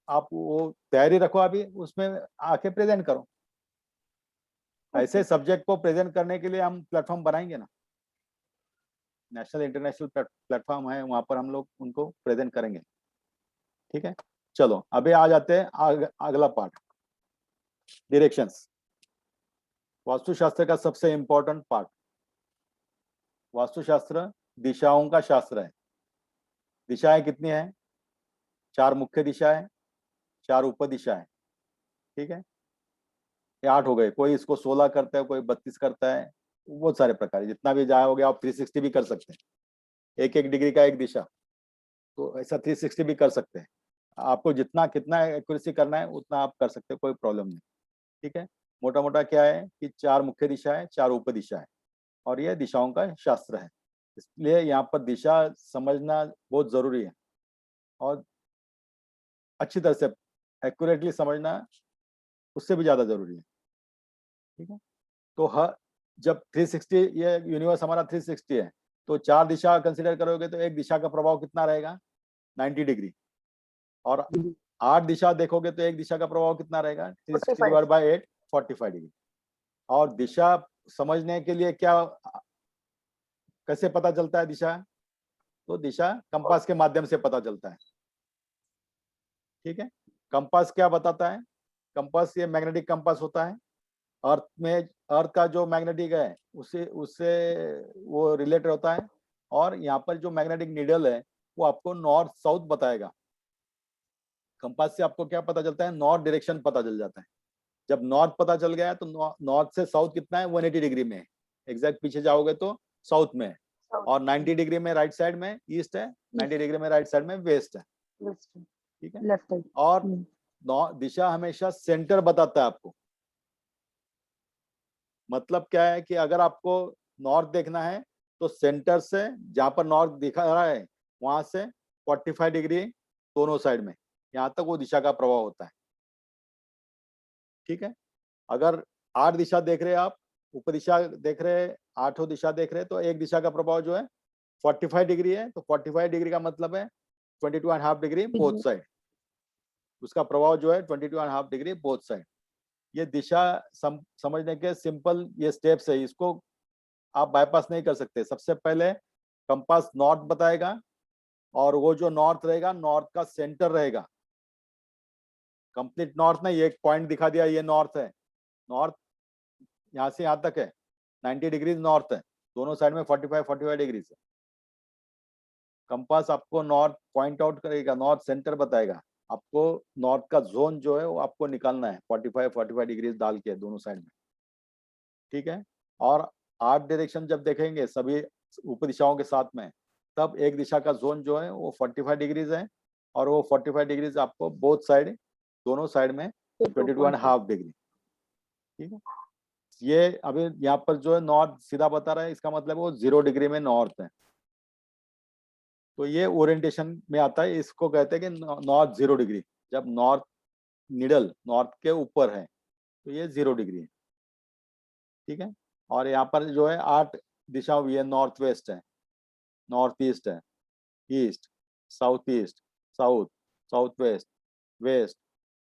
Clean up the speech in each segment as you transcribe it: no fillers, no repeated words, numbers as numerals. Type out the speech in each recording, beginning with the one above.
आप वो तैयारी रखो, अभी उसमें आके प्रेजेंट करो। ऐसे ओके। सब्जेक्ट को प्रेजेंट करने के लिए हम प्लेटफॉर्म बनाएंगे ना, नेशनल इंटरनेशनल प्लेटफॉर्म है, वहां पर हम लोग उनको प्रेजेंट करेंगे। ठीक है, चलो अभी आ जाते हैं अगला पार्ट, डायरेक्शंस। वास्तुशास्त्र का सबसे इंपॉर्टेंट पार्ट। वास्तुशास्त्र दिशाओं का शास्त्र है। दिशाएं कितनी है? 4 मुख्य दिशाएं, 4 उप दिशाएं। ठीक है, ये 8 हो गए। कोई इसको 16 करता है, कोई 32 करता है, बहुत सारे प्रकार है। जितना भी जाए हो गया, आप 360 भी कर सकते हैं। एक एक डिग्री का एक दिशा, तो ऐसा 360 भी कर सकते हैं। आपको जितना कितना एक्यूरेसी करना है उतना आप कर सकते हैं, कोई प्रॉब्लम नहीं। ठीक है, मोटा मोटा क्या है कि 4 मुख्य दिशा है, 4 उप दिशा है, और यह दिशाओं का शास्त्र है। इसलिए यहाँ पर दिशा समझना बहुत जरूरी है, और अच्छी तरह से एक्यूरेटली समझना उससे भी ज्यादा जरूरी है। ठीक है, तो हर जब 360, ये यूनिवर्स हमारा 360 है, तो 4 दिशा कंसिडर करोगे तो एक दिशा का प्रभाव कितना रहेगा? 90 डिग्री। और 8 दिशा देखोगे तो एक दिशा का प्रभाव कितना रहेगा? 360 45। Divide by 8, 45 degree. और दिशा समझने के लिए क्या, कैसे पता चलता है दिशा? तो दिशा कंपास के माध्यम से पता चलता है। ठीक है, कंपास क्या बताता है? कंपास ये मैग्नेटिक कंपास होता है। अर्थ में, अर्थ का जो मैग्नेटिक है उससे उससे वो रिलेटेड होता है। और यहाँ पर जो मैग्नेटिक नीडल है वो आपको नॉर्थ साउथ बताएगा। कंपास से आपको क्या पता चलता है? नॉर्थ डायरेक्शन पता चल जाता है। जब नॉर्थ पता चल गया है तो नॉर्थ से साउथ कितना है? 180 डिग्री में है। एग्जैक्ट पीछे जाओगे तो साउथ में है। और 90 डिग्री में राइट साइड में ईस्ट है, 90 डिग्री में राइट साइड में वेस्ट है। ठीक है, लेफ्ट साइड। और दिशा हमेशा सेंटर बताता है आपको। मतलब क्या है कि अगर आपको नॉर्थ देखना है तो सेंटर से, जहां पर नॉर्थ दिखा रहा है वहां से 45 डिग्री दोनों साइड में, यहाँ तक वो दिशा का प्रभाव होता है। ठीक है, अगर 8 दिशा देख रहे हैं आप, उप दिशा देख रहे हैं, 8 दिशा देख रहे हैं, तो एक दिशा का प्रभाव जो है 45 डिग्री है, तो 45 डिग्री का मतलब है 22.5 डिग्री बोथ साइड। उसका प्रभाव जो है 22.5 डिग्री बोथ साइड। ये दिशा समझने के सिंपल ये स्टेप्स है, इसको आप बाईपास नहीं कर सकते। सबसे पहले कंपास नॉर्थ बताएगा, और वो जो नॉर्थ रहेगा, नॉर्थ का सेंटर रहेगा। कंप्लीट नॉर्थ नहीं, एक पॉइंट दिखा दिया ये नॉर्थ है। नॉर्थ यहाँ से यहाँ तक है, 90 डिग्री नॉर्थ है, दोनों साइड में 45 डिग्री से। कंपास आपको नॉर्थ पॉइंट आउट करेगा, नॉर्थ सेंटर बताएगा। आपको नॉर्थ का जोन जो है वो आपको निकालना है, 45 डिग्री डाल के दोनों साइड में। ठीक है, और 8 डायरेक्शन जब देखेंगे सभी उप दिशाओं के साथ में, तब एक दिशा का जोन जो है वो 45 डिग्रीज है, और वो 45 डिग्रीज आपको बोथ साइड, दोनों साइड में 22.5 डिग्री। ठीक है, ये अभी यहाँ पर जो है नॉर्थ सीधा बता रहा है, इसका मतलब वो 0 डिग्री में नॉर्थ है। तो ये ओरिएंटेशन में आता है, इसको कहते हैं कि नॉर्थ 0 डिग्री। जब नॉर्थ निडल नॉर्थ के ऊपर है तो ये 0 डिग्री है। ठीक है, और यहाँ पर जो है 8 दिशा हुई है, नॉर्थ वेस्ट है, नॉर्थ ईस्ट है, east, south east, south, south west, west,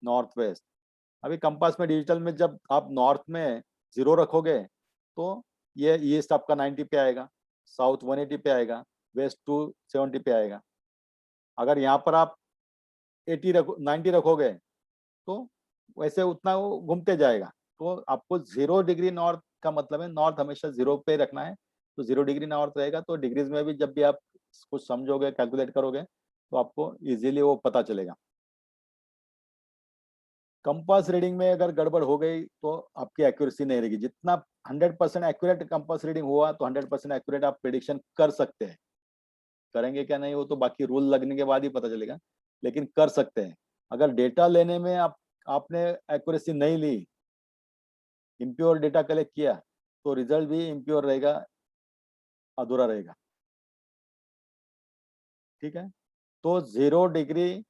north west. अभी कंपास में डिजिटल में जब आप नॉर्थ में 0 रखोगे तो ये ईस्ट आपका 90 पे आएगा, साउथ 180 पे आएगा, वेस्ट 270 पे आएगा। अगर यहाँ पर आप 80 रखो, 90 रखोगे तो वैसे उतना वो घूमते जाएगा। तो आपको 0 डिग्री नॉर्थ का मतलब है नॉर्थ हमेशा 0 पे रखना है। तो 0 डिग्री नॉर्थ रहेगा, तो डिग्रीज में भी जब भी आप कुछ समझोगे, कैलकुलेट करोगे, तो आपको इजीली वो पता चलेगा। कंपास रीडिंग में अगर गड़बड़ हो गई तो आपकी एक्यूरेसी नहीं रहेगी। जितना 100% एक्यूरेट कंपास रीडिंग हुआ तो 100% एक्यूरेट आप प्रिडिक्शन कर सकते हैं। करेंगे क्या नहीं वो तो बाकी रूल लगने के बाद ही पता चलेगा, लेकिन कर सकते हैं। अगर डेटा लेने में आपने एक्यूरेसी नहीं ली, इम्प्योर डेटा कलेक्ट किया, तो रिजल्ट भी इम्प्योर रहेगा, अधूरा रहेगा। ठीक है, तो 0 डिग्री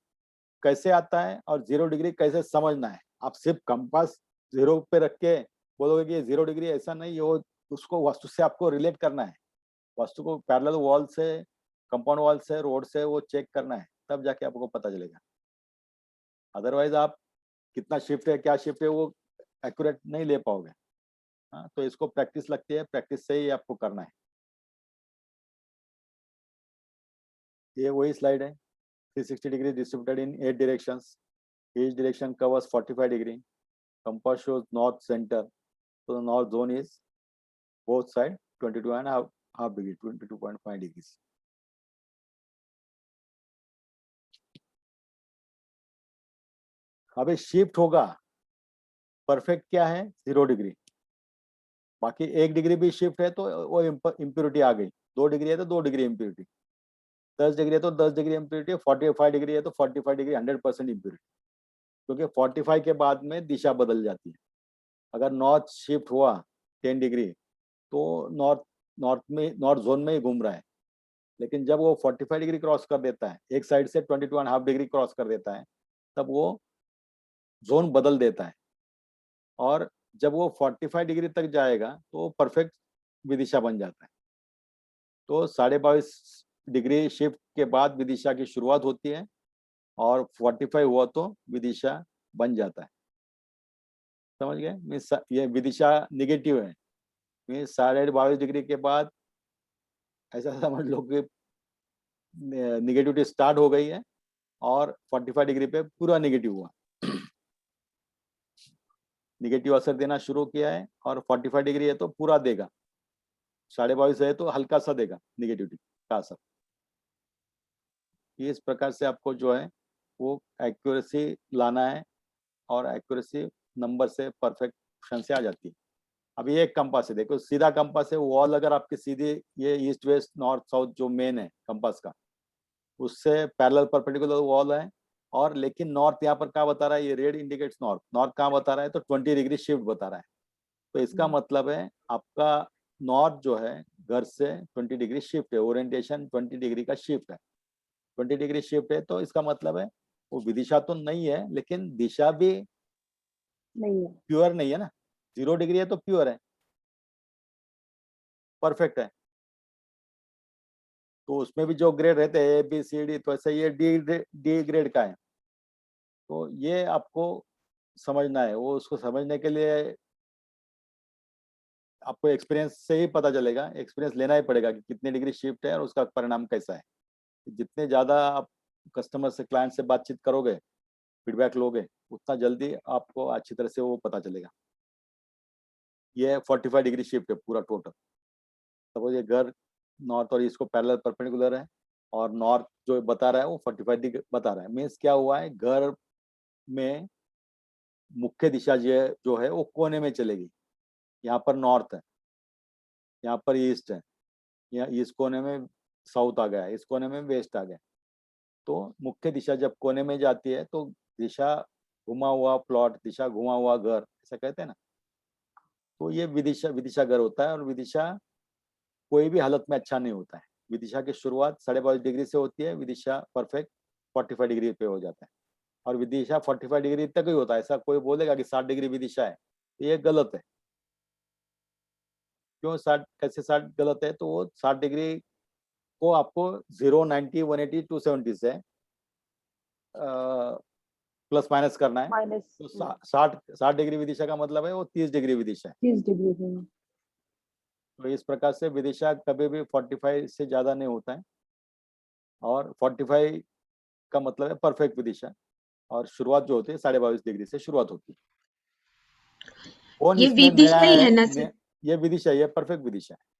कैसे आता है और 0 डिग्री कैसे समझना है? आप सिर्फ कंपास 0 पे रख के बोलोगे कि ये 0 डिग्री, ऐसा नहीं। वो उसको वास्तु से आपको रिलेट करना है। वास्तु को पैरेलल वॉल से, कंपाउंड वॉल से, रोड से वो चेक करना है, तब जाके आपको पता चलेगा। अदरवाइज आप कितना शिफ्ट है क्या शिफ्ट है वो एक्यूरेट नहीं ले पाओगे। हाँ, तो इसको प्रैक्टिस लगती है, प्रैक्टिस से ही आपको करना है। ये वही स्लाइड है, 360 degree distributed in 8 directions, each direction covers 45 degree, compass shows north center, so the north zone is both side 22 and half degree, 22.5 degrees. अभी शिफ्ट होगा, परफेक्ट क्या है 0 डिग्री, बाकी 1 डिग्री भी शिफ्ट है तो वो इम्प्योरिटी आ गई, 2 डिग्री है तो 2 डिग्री इम्प्योरिटी, 10 डिग्री है तो 10 डिग्री इम्प्योरिटी, 45 डिग्री है तो 45 डिग्री 100% इम्प्योरिटी, क्योंकि 45 के बाद में दिशा बदल जाती है। अगर नॉर्थ शिफ्ट हुआ 10 डिग्री तो नॉर्थ जोन में ही घूम रहा है, लेकिन जब वो 45 डिग्री क्रॉस कर देता है, एक साइड से 22.5 डिग्री क्रॉस कर देता है, तब वो जोन बदल देता है, और जब वो 45 डिग्री तक जाएगा तो परफेक्ट विदिशा बन जाता है। तो 22.5 डिग्री शिफ्ट के बाद विदिशा की शुरुआत होती है, और 45 हुआ तो विदिशा बन जाता है। समझ गए? मीन्स ये विदिशा निगेटिव है, मीन्स 22.5 डिग्री के बाद ऐसा समझ लो कि निगेटिविटी स्टार्ट हो गई है, और 45 डिग्री पे पूरा निगेटिव हुआ, निगेटिव असर देना शुरू किया है, और 45 डिग्री है तो पूरा देगा, 22.5 है तो हल्का सा देगा निगेटिविटी का असर। इस प्रकार से आपको जो है वो एक्यूरेसी लाना है, और एक्यूरेसी नंबर से परफेक्शन से आ जाती है। अभी एक कंपास है, देखो सीधा कंपास है, वॉल अगर आपकी सीधी ये ईस्ट वेस्ट नॉर्थ साउथ जो मेन है कंपास का, उससे पैरेलल परपेंडिकुलर वॉल है, और लेकिन नॉर्थ यहाँ पर क्या बता रहा है, ये रेड इंडिकेट्स नॉर्थ, नॉर्थ कहाँ बता रहा है तो 20 डिग्री शिफ्ट बता रहा है। तो इसका मतलब है आपका नॉर्थ जो है घर से 20 डिग्री शिफ्ट है, ओरिएंटेशन 20 डिग्री का शिफ्ट है, 20 डिग्री शिफ्ट है, तो इसका मतलब है वो विदिशा तो नहीं है, लेकिन दिशा भी नहीं है, प्योर नहीं है ना, 0 डिग्री है तो प्योर है, परफेक्ट है। तो उसमें भी जो ग्रेड रहते हैं ए बी सी डी, तो ऐसे ये डी ग्रेड का है। तो ये आपको समझना है, वो उसको समझने के लिए आपको एक्सपीरियंस से ही पता चलेगा, एक्सपीरियंस लेना ही पड़ेगा कि कितने डिग्री शिफ्ट है और उसका परिणाम कैसा है। जितने ज़्यादा आप कस्टमर से क्लाइंट से बातचीत करोगे, फीडबैक लोगे, उतना जल्दी आपको अच्छी तरह से वो पता चलेगा। ये 45 डिग्री शिफ्ट है पूरा टोटल। सपोज ये घर नॉर्थ और ईस्ट को पैरेलल परपेंडिकुलर है, और नॉर्थ जो बता रहा है वो 45 डिग्री बता रहा है, मीन्स क्या हुआ है, घर में मुख्य दिशा जो है वो कोने में चलेगी। यहाँ पर नॉर्थ है, यहाँ पर ईस्ट है, यहाँ इस कोने में साउथ आ गया, इस कोने में वेस्ट आ गया। तो मुख्य दिशा जब कोने में जाती है तो दिशा घुमा हुआ प्लॉट, दिशा घुमा हुआ घर, ऐसा कहते हैं ना। तो ये विदिशा विदिशा घर होता है, और विदिशा कोई भी हालत में अच्छा नहीं होता है। विदिशा की शुरुआत 22.5 डिग्री से होती है, विदिशा परफेक्ट 45 डिग्री पे हो जाता है, और विदिशा 45 डिग्री तक ही होता है। ऐसा कोई बोलेगा कि 60 डिग्री विदिशा है, तो ये गलत है। क्यों 60, कैसे 60 गलत है, तो वो 60 डिग्री को आपको 0, 90, 180, 270 से प्लस माइनस करना है। माइनस तो 60 डिग्री विदिशा का मतलब है वो 30 डिग्री विदिशा है। 30 डिग्री है। तो इस प्रकार से विदिशा कभी भी 45 से ज्यादा नहीं होता है, और 45 का मतलब है परफेक्ट विदिशा, और शुरुआत जो होती है 22.5 डिग्री से शुरुआत होती है। कौन ये इसमें नया विदिशा ही है ना सर? ये विदिशा, ये परफेक्ट विदिशा है।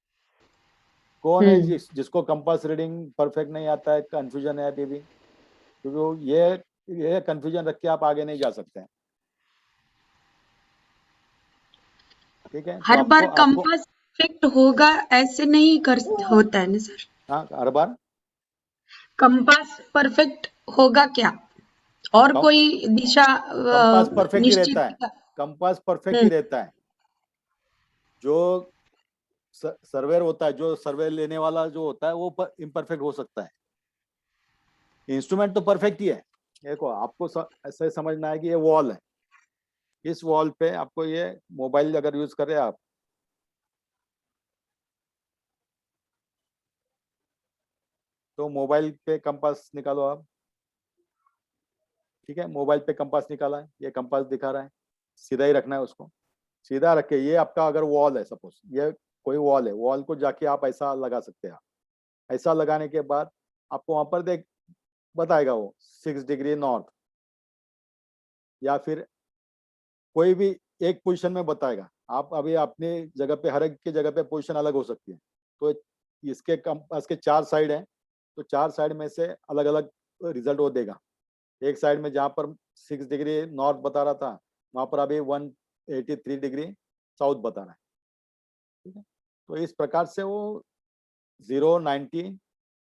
कौन है हम्म। जिसको कंपास रीडिंग परफेक्ट नहीं आता है, कंफ्यूजन है अभी भी, क्योंकि ये कंफ्यूजन रख के आप आगे नहीं जा सकते हैं। ठीक है, तो हर आपको बार आपको कंपास परफेक्ट होगा ऐसे नहीं कर होता है ना सर? हाँ, हर बार कंपास परफेक्ट होगा क्या? और कम, कोई दिशा कंपास परफेक्ट ही रहता है, निश्चित? कंपास परफेक्ट ही हम्म। रहता है। जो सर्वेयर होता है, जो सर्वे लेने वाला जो होता है वो इम्परफेक्ट हो सकता है, इंस्ट्रूमेंट तो परफेक्ट ही है। देखो आपको ऐसे समझना है कि ये वॉल है, इस वॉल पे आपको ये मोबाइल अगर यूज कर रहे हैं आप, तो मोबाइल पे कंपास निकालो आप, ठीक है, मोबाइल पे कंपास निकाला है, ये कंपास दिखा रहा है, सीधा ही रखना है उसको, सीधा रख के, ये आपका अगर वॉल है, सपोज ये कोई वॉल है, वॉल को जाके आप ऐसा लगा सकते हैं। ऐसा लगाने के बाद आपको वहां पर देख बताएगा वो 6 डिग्री नॉर्थ, या फिर कोई भी एक पोजीशन में बताएगा। आप अभी अपनी जगह पे, हर एक की जगह पे पोजीशन अलग हो सकती है। तो इसके कंपास के 4 साइड हैं, तो 4 साइड में से अलग अलग रिजल्ट वो देगा। एक साइड में जहाँ पर 6 डिग्री नॉर्थ बता रहा था, वहां पर अभी 183 डिग्री साउथ बता रहा है। ठीक है, तो इस प्रकार से वो 0, 90,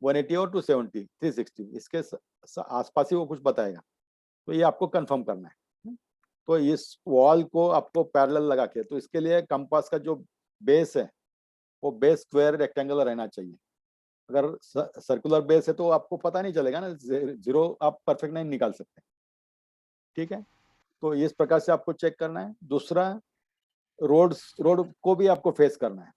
180 और 270, 360 इसके आसपास ही वो कुछ बताएगा। तो ये आपको कंफर्म करना है। तो इस वॉल को आपको पैरेलल लगा के, तो इसके लिए कंपास का जो बेस है वो बेस स्क्वायर रेक्टेंगुलर रहना चाहिए। अगर सर्कुलर बेस है तो आपको पता नहीं चलेगा ना, 0 आप परफेक्ट नहीं निकाल सकते। ठीक है, तो इस प्रकार से आपको चेक करना है। दूसरा, रोड को भी आपको फेस करना है।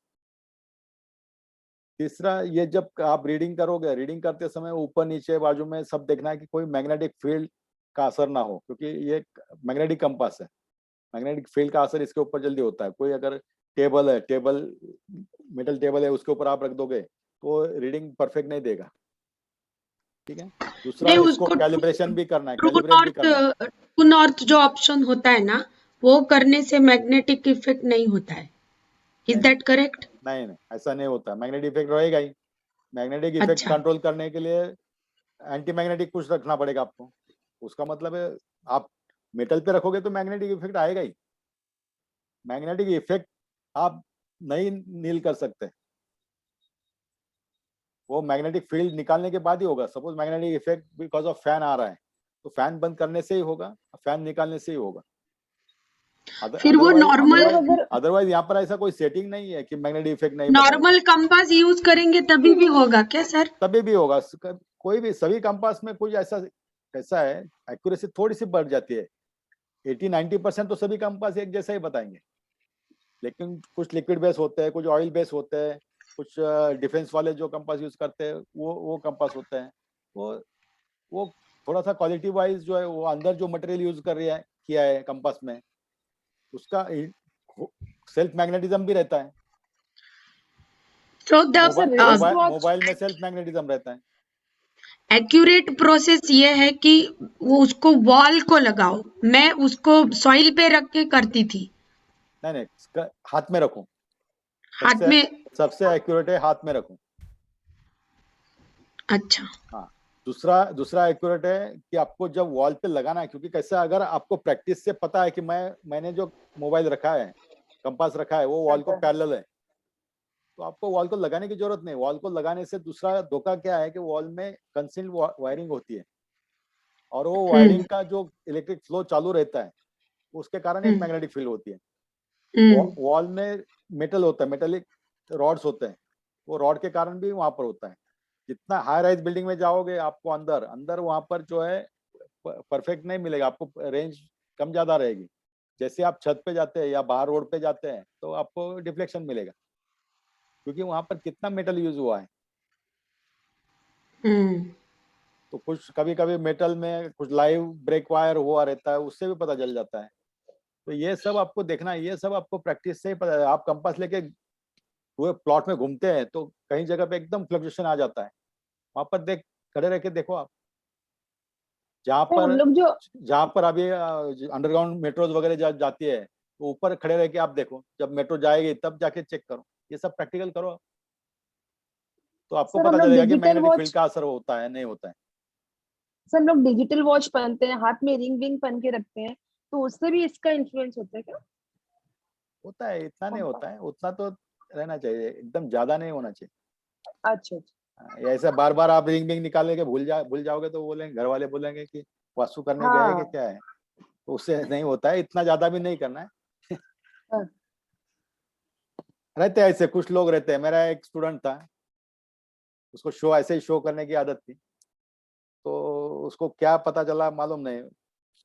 तीसरा, ये जब आप रीडिंग करोगे, रीडिंग करते समय ऊपर नीचे बाजू में सब देखना है कि कोई मैग्नेटिक फील्ड का असर ना हो, क्योंकि ये मैग्नेटिक कंपास है। मैग्नेटिक फील्ड का असर इसके ऊपर जल्दी होता है। कोई अगर टेबल है, मेटल टेबल है, उसके ऊपर आप रख दोगे तो रीडिंग परफेक्ट नहीं देगा। ठीक है, दूसरा नहीं, इसको उसको कैलिब्रेशन भी करना है, ट्रू कैलिब्रेट भी करना है। ट्रू नॉर्थ जो ऑप्शन होता है ना, वो करने से मैग्नेटिक इफेक्ट नहीं होता है। इज नहीं दैट करेक्ट? नहीं नहीं, ऐसा नहीं होता, मैग्नेटिक इफेक्ट रहेगा ही। मैग्नेटिक इफेक्ट अच्छा, कंट्रोल करने के लिए एंटी मैग्नेटिक कुछ रखना पड़ेगा आपको। उसका मतलब है आप मेटल पे रखोगे तो मैग्नेटिक इफेक्ट आएगा ही। मैग्नेटिक इफेक्ट आप नहीं नील कर सकते, वो मैग्नेटिक फील्ड निकालने के बाद ही होगा। Suppose magnetic effect because of fan आ रहा है, तो फैन बंद करने से ही होगा, फैन निकालने से ही होगा। फिर वो अदरवाइज नॉर्मल अदरवाइज अगर अदरवाइज यहाँ पर ऐसा कोई सेटिंग नहीं है कि मैग्नेटिक इफेक्ट नहीं बताएगा। नॉर्मल कंपास यूज करेंगे तभी भी होगा क्या सर? तभी भी होगा। कोई भी, सभी कंपास में कुछ ऐसा ऐसा है, एक्यूरेसी थोड़ी सी बढ़ जाती है। 80-90% तो सभी कंपास एक जैसा ही बताएंगे, लेकिन कुछ लिक्विड बेस होते हैं, कुछ ऑयल बेस होते हैं, कुछ डिफेंस वाले जो कंपास यूज करते हैं वो कंपास होते हैं। वो थोड़ा सा क्वालिटी वाइज जो है, वो अंदर जो मटेरियल यूज कर रहा है, किया है कंपास में, उसका सेल्फ मैग्नेटिज्म भी रहता है। So the sir wrist watch mobile में सेल्फ मैग्नेटिज्म रहता है। एक्यूरेट प्रोसेस ये है कि वो उसको वॉल को लगाओ। मैं उसको सॉइल पे रख के करती थी, नहीं नहीं, इसका हाथ में रखो, हाथ सबसे में। सबसे एक्यूरेट है हाथ में रखो। अच्छा। हाँ, दूसरा दूसरा एक्यूरेट है कि आपको जब वॉल पे लगाना है, क्योंकि कैसा, अगर आपको प्रैक्टिस से पता है कि मैंने जो मोबाइल रखा है, कंपास रखा है, वो वॉल को पैरेलल है, तो आपको वॉल को लगाने की जरूरत नहीं। वॉल को लगाने से दूसरा धोखा क्या है कि वॉल में कंसील्ड वायरिंग होती है, और वो हम्म वायरिंग का जो इलेक्ट्रिक फ्लो चालू रहता है, उसके कारण एक हम्म मैग्नेटिक फील्ड होती है। हम्म वॉल में मेटल होता है, मेटेलिक रॉड्स होते हैं, वो रॉड के कारण भी वहां पर होता है। जितना हाई राइज बिल्डिंग में जाओगे, आपको अंदर अंदर वहां पर जो है परफेक्ट नहीं मिलेगा, आपको रेंज कम ज्यादा रहेगी। जैसे आप छत पे जाते हैं या बाहर रोड पे जाते हैं तो आपको डिफ्लेक्शन मिलेगा, क्योंकि वहां पर कितना मेटल यूज हुआ है। हम्म। तो कुछ कभी कभी मेटल में कुछ लाइव ब्रेक वायर हुआ रहता है, उससे भी पता चल जाता है। तो ये सब आपको देखना है, ये सब आपको प्रैक्टिस से ही पता है। आप कंपास लेके पूरे प्लॉट में घूमते हैं तो कहीं जगह पे एकदम फ्लक्चुएशन आ जाता है, वहां पर खड़े रह के देखो आप। जहाँ सर हम पर लोग जो जहाँ पर अभी अंडरग्राउंड मेट्रोज वगैरह जाती है, तो ऊपर खड़े रह के आप देखो, जब मेट्रो जाएगी तब जाके चेक करो, ये सब प्रैक्टिकल करो, तो आपको सर हम पता लोग चलेगा कि डिजिटल मैग्नेटिक फील्ड वॉच का असर होता है नहीं होता है। सर हम लोग डिजिटल वॉच पहनते हैं, हाथ में रिंग विंग पहन के रखते हैं, तो उससे भी इसका इन्फ्लुएंस होता है क्या? होता है, इतना नहीं कंपास। होता है, उतना तो रहना चाहिए, एकदम ज्यादा नहीं होना चाहिए। अच्छा अच्छा। ऐसा बार बार आप रिंग बिंग निकाल के भूल जाओगे तो बोलेंगे, घर वाले बोलेंगे कि वास्तु करने गए कि हाँ क्या है। तो उससे नहीं होता है, इतना ज्यादा भी नहीं करना है। हाँ। रहते हैं ऐसे कुछ लोग रहते हैं। मेरा एक स्टूडेंट था, उसको शो ऐसे ही शो करने की आदत थी, तो उसको क्या पता चला मालूम नहीं,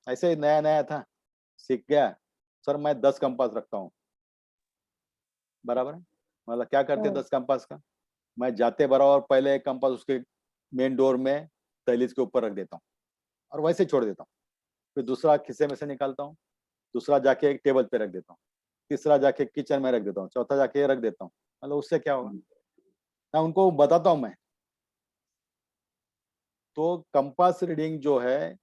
ऐसे ही नया नया था, सीख गया, सर मैं 10 कंपास रखता हूँ। बराबर है, मतलब क्या करते हाँ। 10 कंपास का, मैं जाते बराबर पहले एक कंपास उसके मेन डोर में दहलीज के ऊपर रख देता हूँ और वैसे छोड़ देता हूँ। फिर दूसरा खिस्से में से निकालता हूँ, दूसरा जाके एक टेबल पे रख देता हूँ, तीसरा जाके किचन में रख देता हूँ, चौथा जाके रख देता हूँ। मतलब उससे क्या होगा, मैं उनको बताता हूँ मैं। तो कंपास रीडिंग जो है,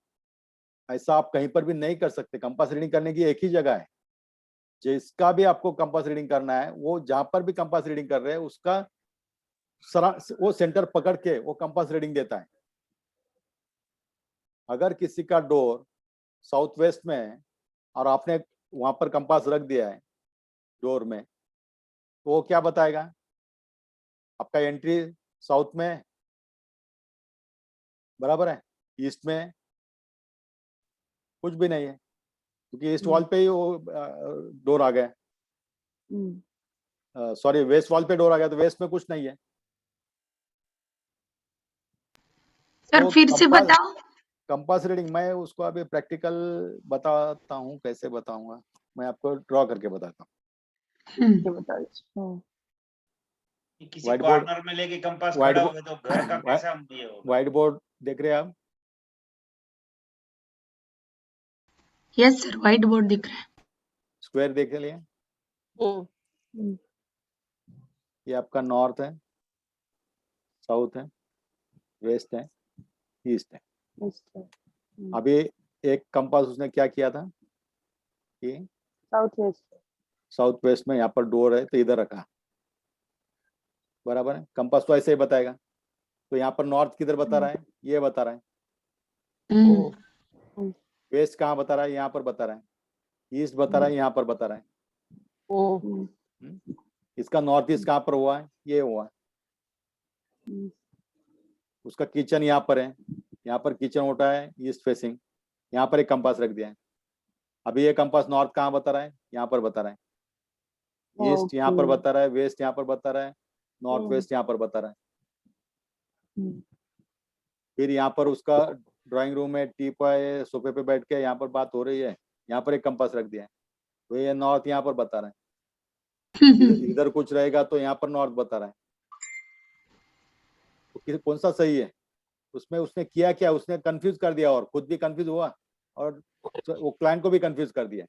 ऐसा आप कहीं पर भी नहीं कर सकते। कंपास रीडिंग करने की एक ही जगह है। जिसका भी आपको कंपास रीडिंग करना है, वो जहां पर भी कंपास रीडिंग कर रहे हैं उसका वो सेंटर पकड़ के वो कंपास रीडिंग देता है। अगर किसी का डोर साउथ वेस्ट में है और आपने वहां पर कंपास रख दिया है डोर में, तो वो क्या बताएगा, आपका एंट्री साउथ में है, बराबर है, ईस्ट में है, कुछ भी नहीं है, क्योंकि ईस्ट वॉल पे ही वो डोर आ गया, सॉरी वेस्ट वॉल पे डोर आ गया, तो वेस्ट में कुछ नहीं है। सर तो फिर से बताओ। कंपास रीडिंग मैं उसको अभी प्रैक्टिकल बताता हूँ, कैसे बताऊंगा, मैं आपको ड्रॉ करके बताता हूँ। ये बता दीजिए। कि किसी व्हाइट बोर्ड, कॉर्नर में लेके कंपास व्हाइट खड़ा हो गए तो घर का कैसा ये होगा? व्हाइट बोर्ड देख रहे हैं आप? यस सर, व्हाइट बोर्ड दिख रहा है। स्क्वायर देख लिया, ये आपका नॉर्थ है, साउथ है, वेस्ट है, ईस्ट है। अभी एक कंपास उसने क्या किया था कि साउथ वेस्ट। साउथ वेस्ट में यहाँ पर डोर है तो इधर रखा, बराबर है। कंपास तो ऐसे ही बताएगा, तो यहाँ पर नॉर्थ किधर बता रहा है, ये बता रहा है। हम्म, वेस्ट कहाँ बता रहा है, यहाँ पर बता रहा है। ईस्ट बता रहा है, यहाँ पर बता रहा है। इसका नॉर्थ ईस्ट कहाँ पर हुआ है, ये हुआ है। उसका किचन यहाँ पर है, यहाँ पर किचन होता है ईस्ट फेसिंग, यहाँ पर एक कंपास रख दिया है। अभी ये कंपास नॉर्थ कहाँ बता रहा है, यहाँ पर बता रहा है। ईस्ट यहाँ पर बता रहा है, वेस्ट यहाँ पर बता रहा है, नॉर्थ वेस्ट यहाँ पर बता रहा है। फिर यहाँ पर उसका ड्राइंग रूम में टीपॉय सोफे पे बैठ के यहाँ पर बात हो रही है, यहाँ पर एक कंपास रख दिया है, तो ये नॉर्थ यहाँ पर बता रहा है। इधर कुछ रहेगा तो यहाँ पर नॉर्थ बता रहा है। तो कौन सा सही है? उसमें उसने किया क्या, उसने कंफ्यूज कर दिया और खुद भी कंफ्यूज हुआ और वो क्लाइंट को भी कंफ्यूज कर दिया।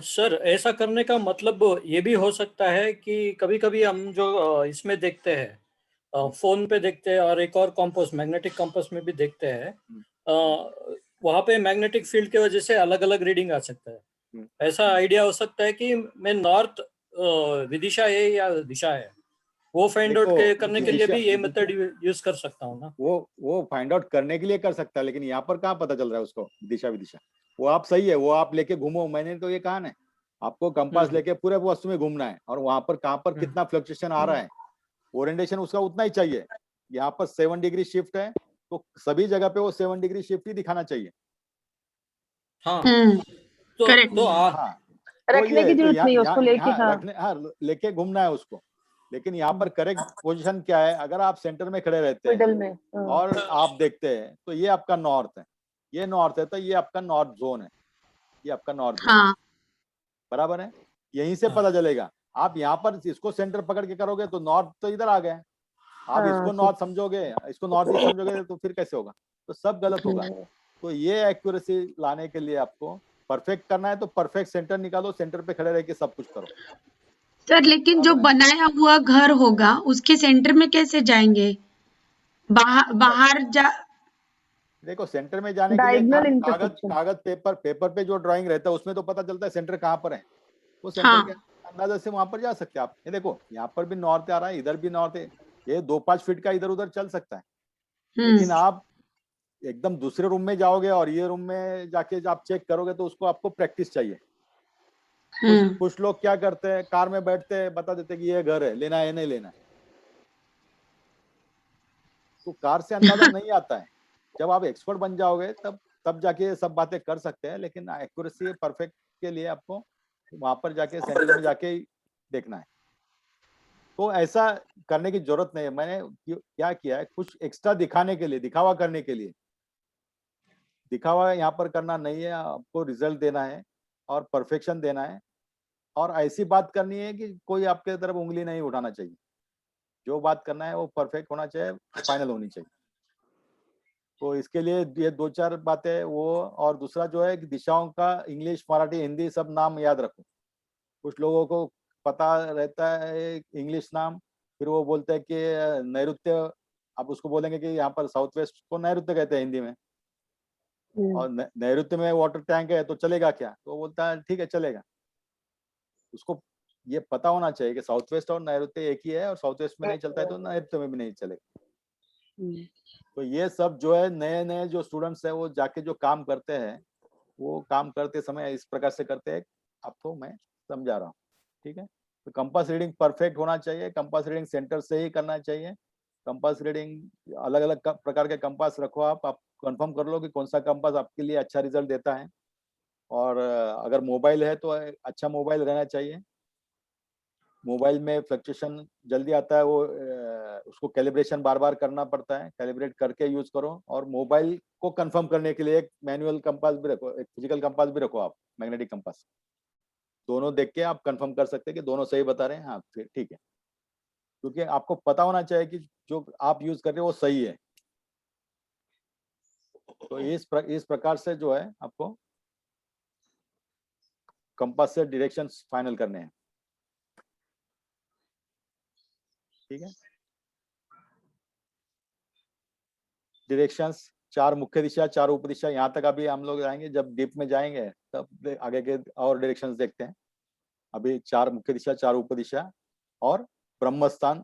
सर ऐसा करने का मतलब ये भी हो सकता है कि कभी कभी हम जो इसमें देखते हैं, फोन पे देखते हैं और एक और कॉम्पास मैग्नेटिक कॉम्पास में भी देखते हैं, वहाँ पे मैग्नेटिक फील्ड की वजह से अलग अलग रीडिंग आ सकता है। ऐसा आइडिया हो सकता है कि मैं नॉर्थ विदिशा है या दिशा है, वो फाइंड आउट करने के लिए भी ये मेथड यूज कर सकता हूँ ना? वो फाइंड आउट करने के लिए कर सकता है, लेकिन यहाँ पर कहाँ पता चल रहा है उसको दिशा विदिशा। वो आप सही है, वो आप लेके घूमो, मैंने तो ये कहा ना, आपको कंपास लेके पूरे वस्तु में घूमना है और वहां पर कहाँ पर कितना फ्लक्चुएशन आ रहा है, ओरिएंटेशन उसका उतना ही चाहिए। यहाँ पर 7 डिग्री शिफ्ट है तो सभी जगह पे वो 7 डिग्री शिफ्ट ही दिखाना चाहिए। हाँ, करेक्ट। हाँ, रखने की जरूरत नहीं है उसको लेके, हाँ लेके घूमना है उसको। लेकिन यहाँ पर करेक्ट पोजीशन क्या है, अगर आप सेंटर में खड़े रहते हैं मिडल में, और आप देखते हैं तो ये आपका नॉर्थ है, ये नॉर्थ है, तो ये आपका नॉर्थ जोन है, ये आपका नॉर्थ जोन, हाँ, बराबर है। यहीं से पता चलेगा। आप यहाँ पर इसको सेंटर पकड़ के करोगे तो नॉर्थ तो इधर आ गए, आप इसको नॉर्थ समझोगे, इसको नॉर्थ ईस्ट समझोगे तो फिर कैसे होगा, तो सब गलत होगा। तो ये एक्यूरेसी लाने के लिए आपको परफेक्ट करना है तो परफेक्ट सेंटर निकालो, सेंटर पे खड़े रह के सब कुछ करो। सर लेकिन जो बनाया हुआ घर होगा उसके सेंटर में कैसे जाएंगे? बाहर जा देखो सेंटर में जाने के लिए कागज पेपर पे जो ड्राइंग रहता है उसमें तो पता चलता है सेंटर कहाँ पर है, वो सेंटर के अंदाजा से वहां पर जा सकते हैं आप। ये देखो यहाँ पर भी नॉर्थ आ रहा है, इधर भी नॉर्थ है, ये 2-5 फीट का इधर उधर चल सकता है। लेकिन आप एकदम दूसरे रूम में जाओगे और ये रूम में जाके आप चेक करोगे तो उसको आपको प्रैक्टिस चाहिए। कुछ लोग क्या करते हैं, कार में बैठते हैं, बता देते कि ये घर है, लेना है नहीं लेना है, तो कार से अंदाजा नहीं आता है। जब आप एक्सपर्ट बन जाओगे तब जाके ये सब बातें कर सकते हैं, लेकिन एक्यूरेसी परफेक्ट के लिए आपको वहां पर जाके सेंटर में जाके देखना है। तो ऐसा करने की जरूरत नहीं है। मैंने क्या किया है, कुछ एक्स्ट्रा दिखाने के लिए, दिखावा करने के लिए, दिखावा यहाँ पर करना नहीं है, आपको रिजल्ट देना है और परफेक्शन देना है और ऐसी बात करनी है कि कोई आपके तरफ उंगली नहीं उठाना चाहिए। जो बात करना है वो परफेक्ट होना चाहिए, फाइनल होनी चाहिए। तो इसके लिए ये 2-4 बातें वो, और दूसरा जो है कि दिशाओं का इंग्लिश, मराठी, हिंदी सब नाम याद रखो। कुछ लोगों को पता रहता है इंग्लिश नाम, फिर वो बोलते हैं कि नैऋत्य, आप उसको बोलेंगे कि यहाँ पर साउथ वेस्ट को नैऋत्य कहते हैं हिंदी में, और नैऋत्य में वाटर टैंक है तो चलेगा क्या? तो वो बोलता है ठीक है चलेगा। उसको ये पता होना चाहिए कि साउथ वेस्ट और नैऋत्य एक ही है, और साउथ वेस्ट में नहीं चलता है तो नैऋत्य में भी नहीं चलेगा। तो ये सब जो है नए नए जो स्टूडेंट्स है वो जाके जो काम करते हैं, वो काम करते समय इस प्रकार से करते हैं, आपको मैं समझा रहा हूँ। ठीक है, तो कंपास रीडिंग परफेक्ट होना चाहिए, कंपास रीडिंग सेंटर से ही करना चाहिए। कंपास रीडिंग अलग अलग प्रकार के कंपास रखो, आप कंफर्म कर लो कि कौन सा कंपास आपके लिए अच्छा रिजल्ट देता है। और अगर मोबाइल है तो अच्छा मोबाइल रहना चाहिए। मोबाइल में फ्लक्चुएशन जल्दी आता है, वो उसको कैलिब्रेशन बार बार करना पड़ता है, कैलिब्रेट करके यूज करो। और मोबाइल को कंफर्म करने के लिए एक मैनुअल कंपास भी रखो, एक फिजिकल कंपास भी रखो आप, मैग्नेटिक कंपास। दोनों देख के आप कंफर्म कर सकते हैं कि दोनों सही बता रहे हैं। हाँ फिर ठीक है, क्योंकि आपको पता होना चाहिए कि जो आप यूज कर रहे हो वो सही है। तो इस प्रकार से जो है आपको कंपास से डायरेक्शंस फाइनल करने हैं। ठीक है, डायरेक्शंस 4 मुख्य दिशा, 4 उप दिशा, यहाँ तक अभी हम लोग जाएंगे, जब डीप में जाएंगे तब आगे के और डायरेक्शंस देखते हैं। अभी 4 मुख्य दिशा, 4 उप दिशा। और ब्रह्मस्थान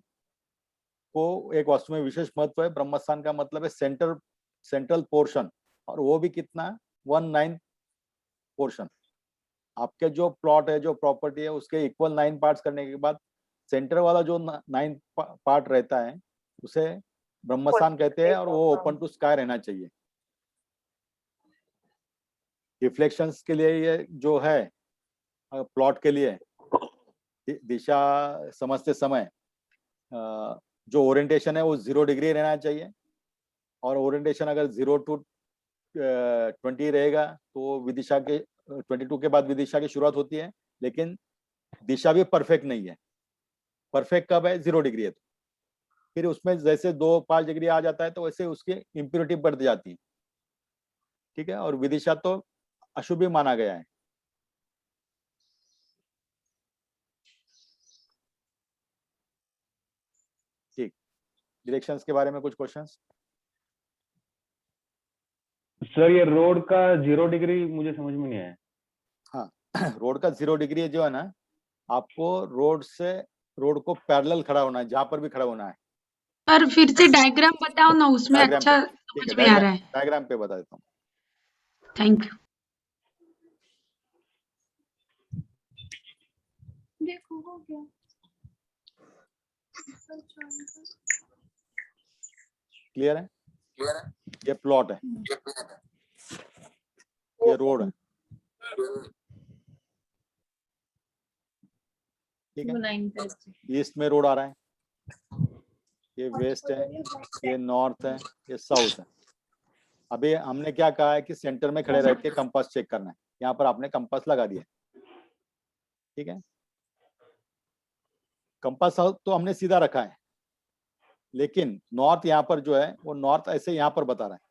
को एक वास्तु में विशेष महत्व है। ब्रह्मस्थान का मतलब है सेंट्रल पोर्शन, और वो भी कितना, 1/9 पोर्शन। आपके जो प्लॉट है, जो प्रॉपर्टी है, उसके इक्वल 9 पार्ट्स करने के बाद सेंटर वाला जो 9 पार्ट रहता है उसे ब्रह्मस्थान कहते हैं, और वो ओपन टू स्काई रहना चाहिए। रिफ्लेक्शंस के लिए ये जो है प्लॉट के लिए दिशा समझते समय जो ओरिएंटेशन है वो 0 डिग्री रहना चाहिए। और ओरिएंटेशन अगर 0 to 20 रहेगा तो विदिशा के 22 के बाद विदिशा की शुरुआत होती है, लेकिन दिशा भी परफेक्ट नहीं है। परफेक्ट कब है, 0 डिग्री है। तो फिर उसमें जैसे 2-5 डिग्री आ जाता है तो वैसे उसकी इंप्योरिटी बढ़ जाती है। ठीक है, और विदिशा तो अशुभ ही माना गया है। ठीक, डायरेक्शंस के बारे में कुछ क्वेश्चंस? सर ये रोड का 0 डिग्री मुझे समझ में नहीं आया। हाँ रोड का 0 डिग्री जो है ना, आपको रोड को पैरेलल खड़ा होना है, जहां पर भी खड़ा होना है। पर फिर से डायग्राम बताओ ना, उसमें डायग्राम अच्छा पे, ठीक है, समझ में आ रहा है। डायग्राम पे बता देता हूँ। Thank you. देखो हो गया। क्लियर है? ये प्लॉट है, ये रोड है। ठीक है, ईस्ट में रोड आ रहा है, ये वेस्ट है, ये नॉर्थ है, ये साउथ है। अभी हमने क्या कहा है कि सेंटर में खड़े रह के कंपास चेक करना है। यहाँ पर आपने कंपास लगा दिया। ठीक है, कंपास तो हमने सीधा रखा है, लेकिन नॉर्थ यहाँ पर जो है वो नॉर्थ ऐसे यहाँ पर बता रहा है,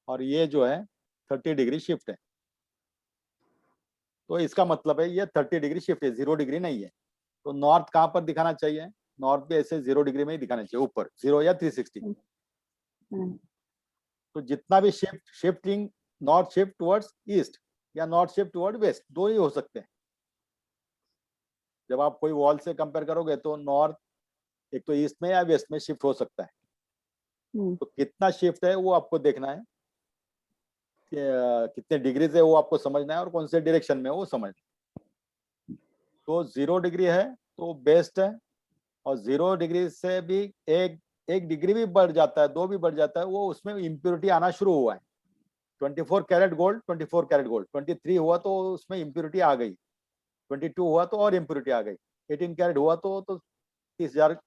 और ये जो है 30 डिग्री शिफ्ट है। तो इसका मतलब है ये 30 डिग्री शिफ्ट है, 0 डिग्री नहीं है। तो नॉर्थ कहाँ पर दिखाना चाहिए, नॉर्थ भी ऐसे 0 डिग्री में ही दिखाना चाहिए, ऊपर 0 या 360। तो जितना भी shifting, north shift towards east या नॉर्थ शिफ्ट टुवर्ड वेस्ट, दो ही हो सकते हैं। जब आप कोई वॉल से कंपेयर करोगे तो नॉर्थ एक तो ईस्ट में या वेस्ट में शिफ्ट हो सकता है। तो कितना शिफ्ट है वो आपको देखना है, कितने डिग्री से वो आपको समझना है, और कौन से डायरेक्शन में वो समझना। तो 0 डिग्री है तो बेस्ट है, और 0 डिग्री से भी एक डिग्री भी बढ़ जाता है, 2 भी बढ़ जाता है, वो उसमें इम्प्योरिटी आना शुरू हुआ है। 24 कैरेट गोल्ड, 24 कैरेट गोल्ड, 23 हुआ तो उसमें इम्प्योरिटी आ गई, 22 हुआ तो और इम्प्योरिटी आ गई, 18 कैरेट हुआ तो 30,000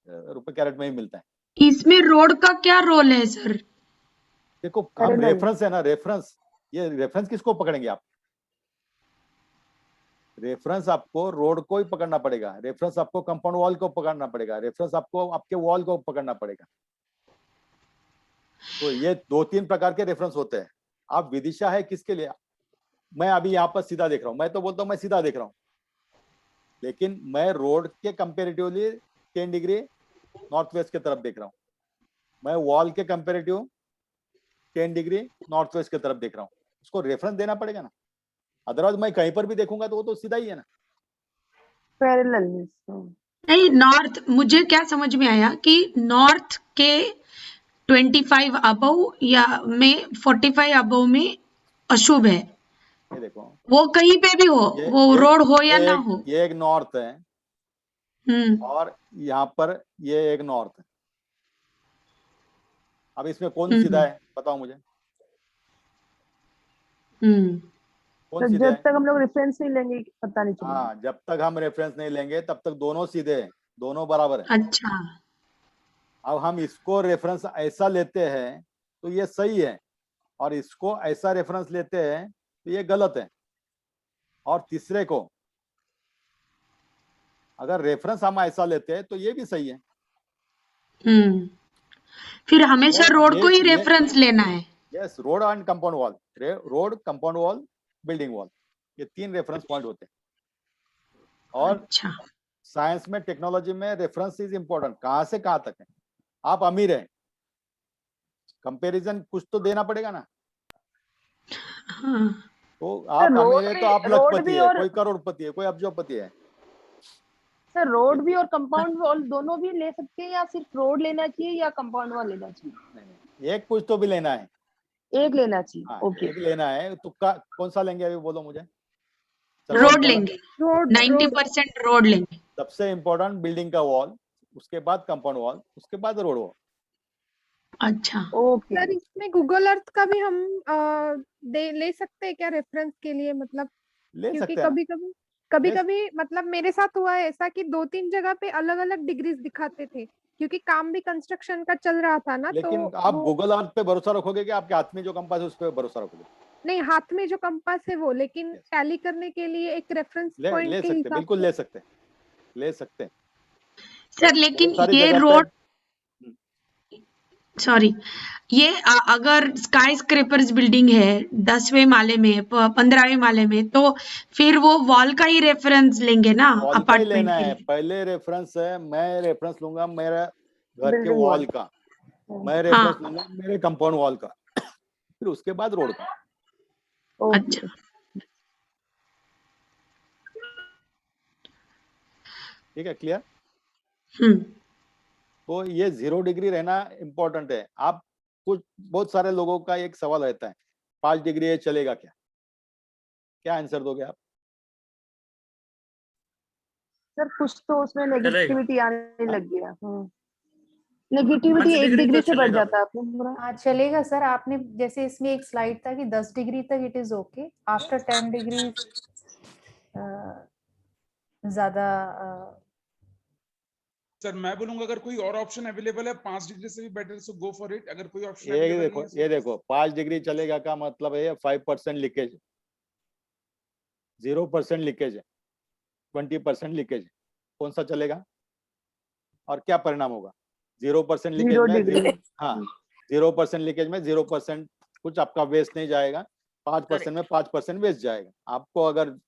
रुपए कैरेट में ही मिलता है। इसमें रोड का क्या रोल है सर? देखो हम रेफरेंस है ना, रेफरेंस, ये रेफरेंस किसको पकड़ेंगे आप? रेफरेंस आपको रोड को ही पकड़ना पड़ेगा, रेफरेंस आपको कंपाउंड वॉल को पकड़ना पड़ेगा, रेफरेंस आपको आपके वॉल को पकड़ना पड़ेगा। तो ये 2-3 प्रकार के रेफरेंस होते हैं। आप विदिशा है किसके लिए? मैं अभी यहाँ पर सीधा देख रहा हूँ, मैं तो बोलता हूँ मैं सीधा देख रहा हूँ, लेकिन मैं रोड के कंपेरेटिवली 10 डिग्री नॉर्थ वेस्ट की तरफ देख रहा हूँ, मैं वॉल के कंपेरेटिव 10 डिग्री नॉर्थ वेस्ट की तरफ देख रहा हूँ। उसको रेफरेंस देना पड़ेगा ना, अदरवाइज मैं कहीं पर भी देखूंगा तो वो तो सीधा ही है ना। पैरेलल। नहीं, नॉर्थ मुझे क्या समझ में आया कि नॉर्थ के 25 अबव या में 45 अबव में अशुभ है, ये देखो, वो कहीं पे भी हो, वो रोड हो या ना हो। ये एक नॉर्थ है हम्म और यहाँ पर ये एक नॉर्थ है। अब इसमें कौन हम्म सीधा है बताओ मुझे, हम्म कौन तो सीधे जब है? तक हम लोग रेफरेंस नहीं लेंगे पता नहीं चलेगा। हाँ, जब तक हम रेफरेंस नहीं लेंगे तब तक दोनों सीधे हैं, दोनों बराबर है। अच्छा। अब हम इसको रेफरेंस ऐसा लेते हैं तो ये सही है, और इसको ऐसा रेफरेंस लेते हैं तो ये गलत है। और तीसरे को अगर रेफरेंस हम ऐसा लेते हैं तो ये भी सही है। हम्म फिर हमेशा तो रोड को ही रेफरेंस लेना है। Yes, road and compound wall, road compound wall building wall, ये 3 रेफरेंस पॉइंट होते हैं। और अच्छा। साइंस में टेक्नोलॉजी में रेफरेंस इज इंपॉर्टेंट, कहाँ से कहाँ तक है। आप अमीर हैं, कंपैरिजन कुछ तो देना पड़ेगा ना। हाँ। तो आप अमीर है तो आप रोड लखपति भी है, और कोई करोड़पति है, कोई अब्जोपति है। सर रोड भी और कंपाउंड वॉल दोनों भी ले सकते हैं या सिर्फ रोड लेना चाहिए या कंपाउंड वॉल लेना चाहिए? नहीं, एक कुछ तो भी लेना है। एक लेना चाहिए। हाँ, ओके। एक लेना है। तुक्का कौन सा लेंगे अभी बोलो मुझे। सबसे रोड important- लेंगे, रोड 90% रोड लेंगे। सबसे इम्पोर्टेंट बिल्डिंग का वॉल, उसके बाद कंपाउंड वॉल, उसके बाद रोड वॉल। अच्छा। ओके। सर इसमें गूगल अर्थ का भी हम ले सकते हैं क्या रेफरेंस के लिए, मतलब ले क्योंकि सकते हैं ना। कभी ले- कभी मतलब मेरे साथ हुआ है ऐसा कि 2-3 जगह पे अलग अलग डिग्रीज दिखाते थे, क्योंकि काम भी कंस्ट्रक्शन का चल रहा था ना, तो लेकिन आप वो गूगल अर्थ पे भरोसा रखोगे कि आपके हाथ में जो कंपास है उस पर भरोसा रखोगे? नहीं, हाथ में जो कंपास है वो, लेकिन Yes. टैली करने के लिए एक रेफरेंस पॉइंट ले के सकते, हिसाब बिल्कुल से। ले सकते, ले सकते। सर लेकिन बहुत सारी ये जगह रोड, पे सॉरी, ये अगर स्काई स्क्रेपर्स बिल्डिंग है 10वें माले में, 15वें माले में, तो फिर वो वॉल का ही रेफरेंस लेंगे ना वॉल का ही अपार्टमेंट लेना के है। लिए। पहले रेफरेंस है, मैं रेफरेंस लूंगा मेरा घर के बिल्डिंग वॉल वॉल। का, मैं हाँ। रेफरेंस लूंगा मेरे कंपाउंड वॉल का, फिर उसके बाद रोड का। ओके। अच्छा। ठीक है, क्लियर। हम्म तो ये 0 डिग्री रहना इम्पोर्टेंट है। आप कुछ बहुत सारे लोगों का एक सवाल रहता है, 5 डिग्री है चलेगा क्या? क्या आंसर दोगे आप? सर कुछ तो उसमें चलेगा। नेगेटिविटी आने हाँ? लग गया। नेगेटिविटी 5 1 डिग्री डिग्री तो से बढ़ चलेगा जाता है आपने पूरा। हाँ चलेगा सर। आपने जैसे इसमें एक स्लाइड था कि 10 डिग्री तक it is okay, after 10 degree ज्यादा सर मैं बोलूंगा अगर कोई और ऑप्शन अवेलेबल है 5 डिग्री से भी better, so go for it. अगर कोई ऑप्शन ये अवेलेबल देखो, नहीं है ये देखो, 5 डिग्री चलेगा का मतलब है 5% लीकेज, 0% लीकेज है, 20% लीकेज है। कौन सा चलेगा और क्या परिणाम होगा? 0% लीकेज 0 में डिग्री। हाँ, 0% लीकेज में 0% कुछ आपका वेस्ट नहीं जाएगा, 5% में 5% वेस्ट जाएगा। आपको अगर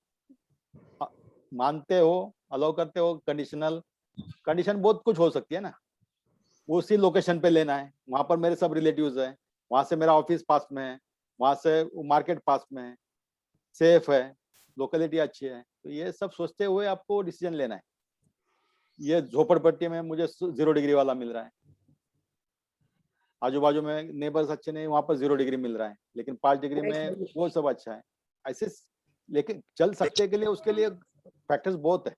मानते हो, अलाउ करते हो, कंडीशन बहुत कुछ हो सकती है ना। उसी लोकेशन पे लेना है, वहां पर मेरे सब रिलेटिव्स हैं, वहां से मेरा ऑफिस पास में है, वहां से मार्केट पास में है, सेफ है, लोकेलिटी अच्छी है। तो ये सब सोचते हुए आपको डिसीजन लेना है। ये झोपड़पट्टी में मुझे 0 डिग्री वाला मिल रहा है, आजू बाजू में नेबर्स अच्छे नहीं, वहां पर 0 डिग्री मिल रहा है, लेकिन 5 डिग्री में वो सब अच्छा है। ऐसे लेकिन चल सकते के लिए उसके लिए फैक्टर्स बहुत है,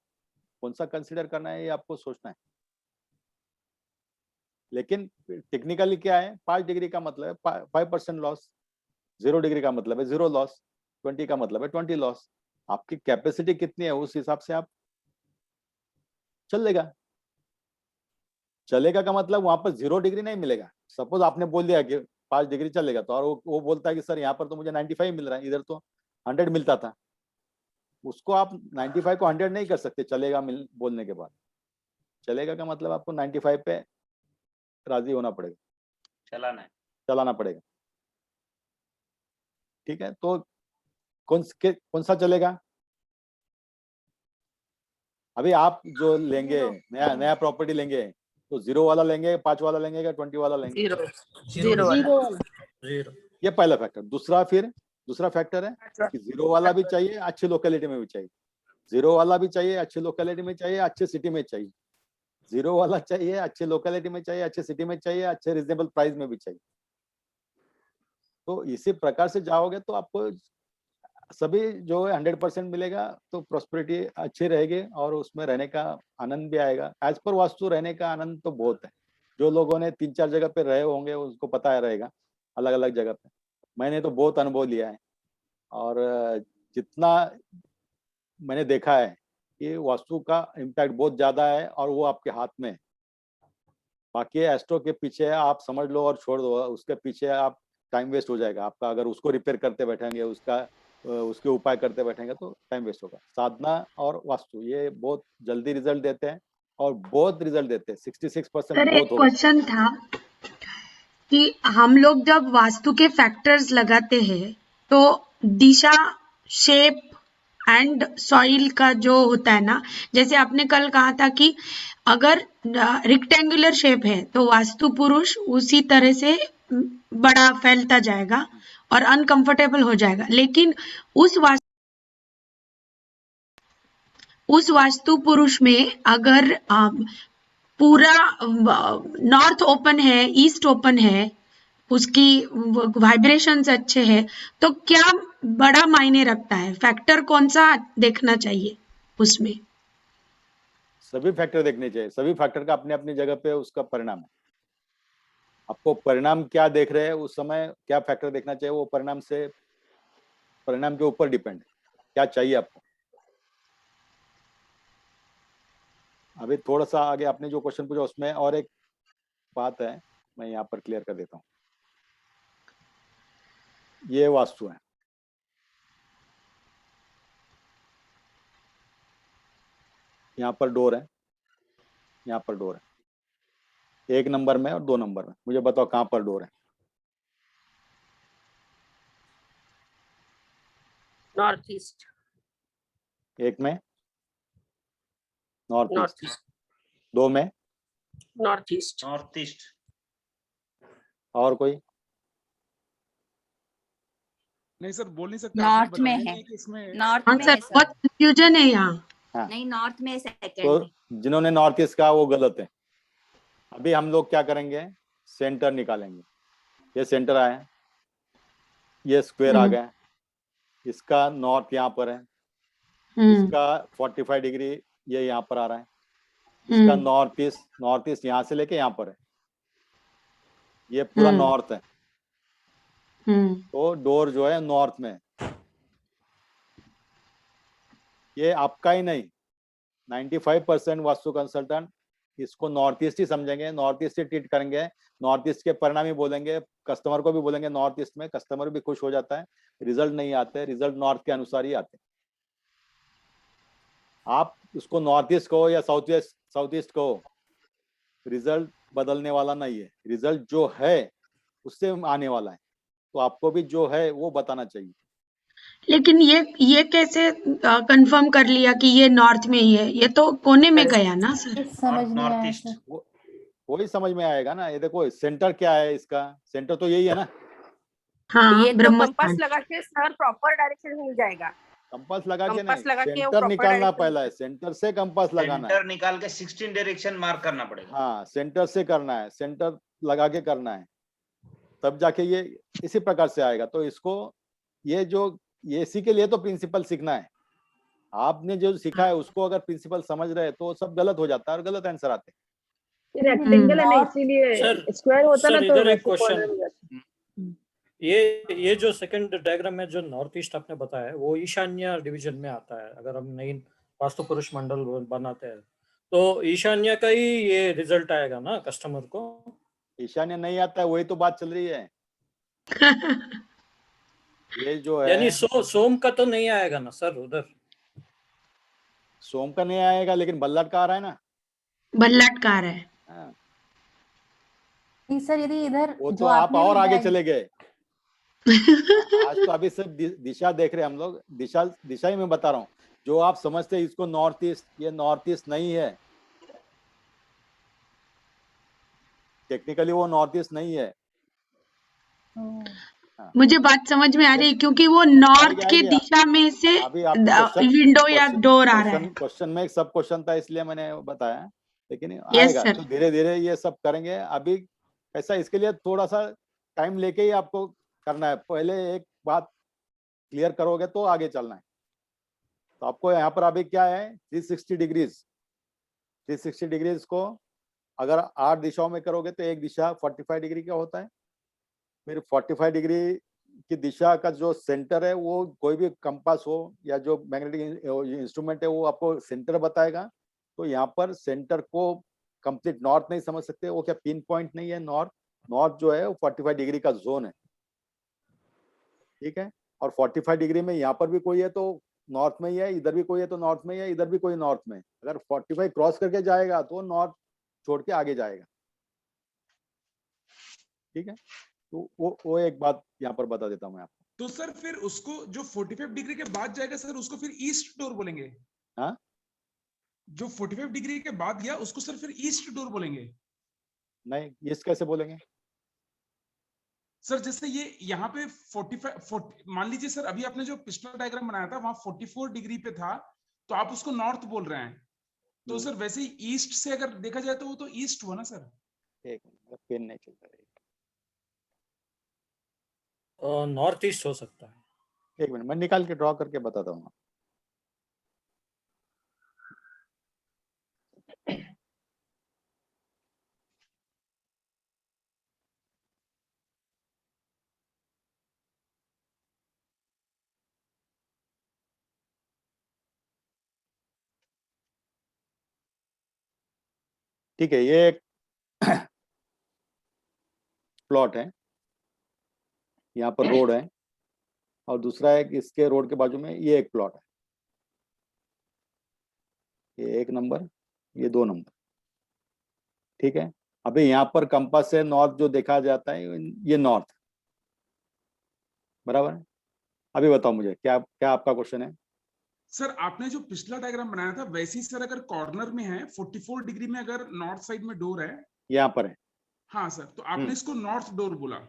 कौन सा कंसीडर करना है ये आपको सोचना है। लेकिन टेक्निकली क्या है, 5 डिग्री का मतलब है 5% लॉस, 0 डिग्री का मतलब है 0 लॉस, 20 का मतलब है 20 लॉस। आपकी कैपेसिटी कितनी है उस हिसाब से आप चलेगा। चलेगा का मतलब वहां पर 0 डिग्री नहीं मिलेगा। सपोज आपने बोल दिया कि 5 डिग्री चलेगा, तो और वो बोलता है कि सर यहाँ पर तो मुझे 95 मिल रहा है, इधर तो 100 मिलता था। उसको आप 95 को 100 नहीं कर सकते चलेगा बोलने के बाद। चलेगा का मतलब आपको 95 पे राजी होना पड़ेगा, चलाना है। चलाना पड़ेगा। ठीक है, तो कौन सा चलेगा? अभी आप जो लेंगे नया प्रॉपर्टी लेंगे तो 0 वाला लेंगे, 5 वाला लेंगे या 20 वाला लेंगे? जीरो वाला। जीरो। ये पहला फैक्टर। दूसरा फैक्टर है कि 0 वाला भी चाहिए, अच्छी लोकेलिटी में भी चाहिए। 0 वाला भी चाहिए, अच्छी लोकेलिटी में चाहिए, अच्छे सिटी में चाहिए। 0 वाला चाहिए, अच्छे लोकेलिटी में चाहिए, अच्छे सिटी में चाहिए, अच्छे रिजनेबल प्राइस में भी चाहिए। तो इसी प्रकार से जाओगे तो आपको सभी जो है 100% मिलेगा, तो प्रॉस्पेरिटी अच्छी रहेगी और उसमें रहने का आनंद भी आएगा। एज पर वास्तु रहने का आनंद तो बहुत है। जो लोगों ने 3-4 जगह पे रहे होंगे उसको पता रहेगा, अलग अलग जगह पे। मैंने तो बहुत अनुभव लिया है और जितना मैंने देखा है कि वास्तु का इम्पैक्ट बहुत ज्यादा है और वो आपके हाथ में है। बाकी एस्ट्रो के पीछे आप समझ लो और छोड़ दो, उसके पीछे आप टाइम वेस्ट हो जाएगा आपका। अगर उसको रिपेयर करते बैठेंगे, उसके उपाय करते बैठेंगे तो टाइम वेस्ट होगा। साधना और वास्तु ये बहुत जल्दी रिजल्ट देते हैं और बहुत रिजल्ट देते हैं। 66% सर एक ग्रोथ होगा। क्वेश्चन था कि हम लोग जब वास्तु के फैक्टर्स लगाते हैं तो दिशा, शेप एंड सॉइल का जो होता है ना, जैसे आपने कल कहा था कि अगर रेक्टेंगुलर शेप है तो वास्तु पुरुष उसी तरह से बड़ा फैलता जाएगा और अनकंफर्टेबल हो जाएगा। लेकिन उस वास्तु पुरुष में अगर पूरा नॉर्थ ओपन है, ईस्ट ओपन है, उसकी वाइब्रेशंस अच्छे हैं, तो क्या बड़ा मायने रखता है? फैक्टर कौन सा देखना चाहिए उसमें? सभी फैक्टर देखने चाहिए। सभी फैक्टर का अपने अपनी जगह पे उसका परिणाम है। आपको परिणाम क्या देख रहे हैं उस समय, क्या फैक्टर देखना चाहिए, वो परिणाम के ऊपर डिपेंड है क्या चाहिए आपको। अभी थोड़ा सा आगे आपने जो क्वेश्चन पूछा उसमें और एक बात है, मैं यहाँ पर क्लियर कर देता हूँ। ये वास्तु है, यहाँ पर डोर है, यहाँ पर डोर है, 1 नंबर में और 2 नंबर में। मुझे बताओ कहाँ पर डोर है? North east. 1 में नॉर्थ ईस्ट, 2 में नॉर्थ ईस्ट। North east. और कोई? नहीं सर, बोल नहीं सकते। नॉर्थ में है, नॉर्थ हाँ में सर, है बहुत सर। कंफ्यूजन है यहाँ। हाँ, नहीं, नॉर्थ में सेकंड तो में। जिन्होंने नॉर्थ ईस्ट कहा वो गलत है। अभी हम लोग क्या करेंगे, सेंटर निकालेंगे। ये सेंटर आया, ये स्क्वायर आ गया, इसका नॉर्थ यहाँ पर है, इसका 45 डिग्री ये यहाँ पर आ रहा है, इसका नॉर्थ ईस्ट यहाँ से लेके यहाँ पर है, ये पूरा नॉर्थ है। तो डोर जो है नॉर्थ में है। ये आपका ही नहीं, 95% वास्तु कंसल्टेंट इसको नॉर्थ ईस्ट ही समझेंगे, नॉर्थ ईस्ट ही ट्रीट करेंगे, नॉर्थ ईस्ट के परिणाम ही बोलेंगे, कस्टमर को भी बोलेंगे नॉर्थ ईस्ट में। कस्टमर भी खुश हो जाता है, रिजल्ट नहीं आते, रिजल्ट नॉर्थ के अनुसार ही आते। आप उसको नॉर्थ ईस्ट कहो या साउथ ईस्ट कहो, रिजल्ट बदलने वाला नहीं है। रिजल्ट जो है उससे आने वाला है, तो आपको भी जो है वो बताना चाहिए। लेकिन ये कैसे कंफर्म कर लिया कि ये नॉर्थ में ही है? ये तो कोने में गया ना सर। समझ नहीं नॉर्थ आया ईस्ट। सर। वही समझ में आएगा ना। ये देखो सेंटर क्या है, इसका सेंटर तो यही है ना। हाँ, ये तो ब्रह्म कंपास लगा के सर प्रॉपर डायरेक्शन मिल जाएगा। कंपास लगा के कंपास नहीं, लगा के वो सेंटर proper निकालना direction पहला है, सेंटर से कंपास लगाना है। सेंटर निकाल के 16 डायरेक्शन मार्क करना पड़ेगा। हाँ, सेंटर से करना है, सेंटर लगा के करना है, तब जाके ये इसी प्रकार से आएगा। तो इसको ये इसी के लिए तो प्रिंसिपल सीखना है। आपने जो सीखा है उसको अगर प्रिंसिपल समझ रहे तो सब गलत हो जाता है और गलत आंसर आते हैं। रेक्टेंगल है ना, इसीलिए सर, स्क्वायर होता ना सर, तो इधर एक वैसे क्वेश्चन। corner में जाता। ये जो सेकंड डायग्राम में जो नॉर्थ ईस्ट आपने बताया है वो ईशान्य डिवीजन में आता है। अगर हम नई वास्तु पुरुष मंडल बनाते हैं तो ईशान्य का ही ये रिजल्ट आएगा ना कस्टमर को। ईशान्य नहीं आता है, वही तो बात चल रही है। ये जो है यानी सोम का तो नहीं आएगा ना सर उधर? सोम का नहीं आएगा, लेकिन बल्लट का आ रहा है ना। बल्लाट का आ रहा है। हाँ। नहीं सर, यदि इधर वो जो तो आप आपने और भी आगे diag- चले गए। आज तो अभी सिर्फ दिशा देख रहे हैं हम लोग, दिशा ही मैं बता रहा हूँ। जो आप समझते हैं इसको नॉर्थ ईस्ट, ये नॉर्थ ईस्ट नहीं है, टेक्निकली वो नॉर्थ ईस्ट नहीं है। मुझे बात समझ में आ रही है, क्योंकि वो नॉर्थ के आएगी। दिशा में से अभी आपको क्वेश्चन विंडो या डोर आ रहा है। क्वेश्चन में एक सब क्वेश्चन था इसलिए मैंने बताया, लेकिन यस आएगा सर। तो धीरे धीरे ये सब करेंगे। अभी ऐसा, इसके लिए थोड़ा सा टाइम लेके ही आपको करना है। पहले एक बात क्लियर करोगे तो आगे चलना है। तो आपको यहाँ पर अभी क्या है, 360 डिग्रीज, 360 डिग्रीज को अगर 8 दिशाओं में करोगे तो एक दिशा 45 डिग्री का होता है। फिर 45 डिग्री की दिशा का जो सेंटर है, वो कोई भी कंपास हो या जो मैग्नेटिक इंस्ट्रूमेंट है वो आपको सेंटर बताएगा। तो यहाँ पर सेंटर को कंप्लीट नॉर्थ नहीं समझ सकते, वो क्या पिन पॉइंट नहीं है। नॉर्थ जो है वो 45 डिग्री का जोन है, ठीक है। और 45 डिग्री में यहाँ पर भी कोई है तो नॉर्थ में ही है, इधर भी कोई है तो नॉर्थ में ही है, इधर भी कोई नॉर्थ में है। अगर 45 क्रॉस करके जाएगा तो नॉर्थ छोड़ के आगे जाएगा, ठीक है। तो वो एक बात यहाँ पर बता देता हूँ मैं आपको। तो सर फिर उसको जो 45 डिग्री के बाद जाएगा सर, उसको फिर ईस्ट डोर बोलेंगे? हाँ, जो 45 डिग्री के बाद गया उसको सर फिर ईस्ट डोर बोलेंगे? नहीं, ये कैसे बोलेंगे सर? जैसे ये यहाँ पे 40 मान लीजिए सर, अभी आपने जो पिछला डायग्राम बनाया था वहां 44 डिग्री पे था, तो आप उसको नॉर्थ बोल रहे हैं। तो सर वैसे ही ईस्ट से अगर देखा जाए तो वो तो ईस्ट हुआ ना सर? एक मिनट, पेन नहीं चलता है। नॉर्थ ईस्ट हो सकता है। एक मिनट, मैं निकाल के ड्रॉ करके बताता हूँ। ठीक है, ये एक प्लॉट है, यहाँ पर रोड है, और दूसरा एक इसके रोड के बाजू में ये एक प्लॉट है। ये 1 नंबर, ये 2 नंबर, ठीक है। अभी यहाँ पर कंपास से नॉर्थ जो देखा जाता है ये नॉर्थ, बराबर है। अभी बताओ मुझे क्या क्या आपका क्वेश्चन है। सर आपने जो पिछला डायग्राम बनाया था वैसे ही सर, अगर कॉर्नर में है 44 डिग्री में, अगर नॉर्थ साइड में डोर है, यहाँ पर है। हाँ सर, तो आपने इसको नॉर्थ डोर बोला।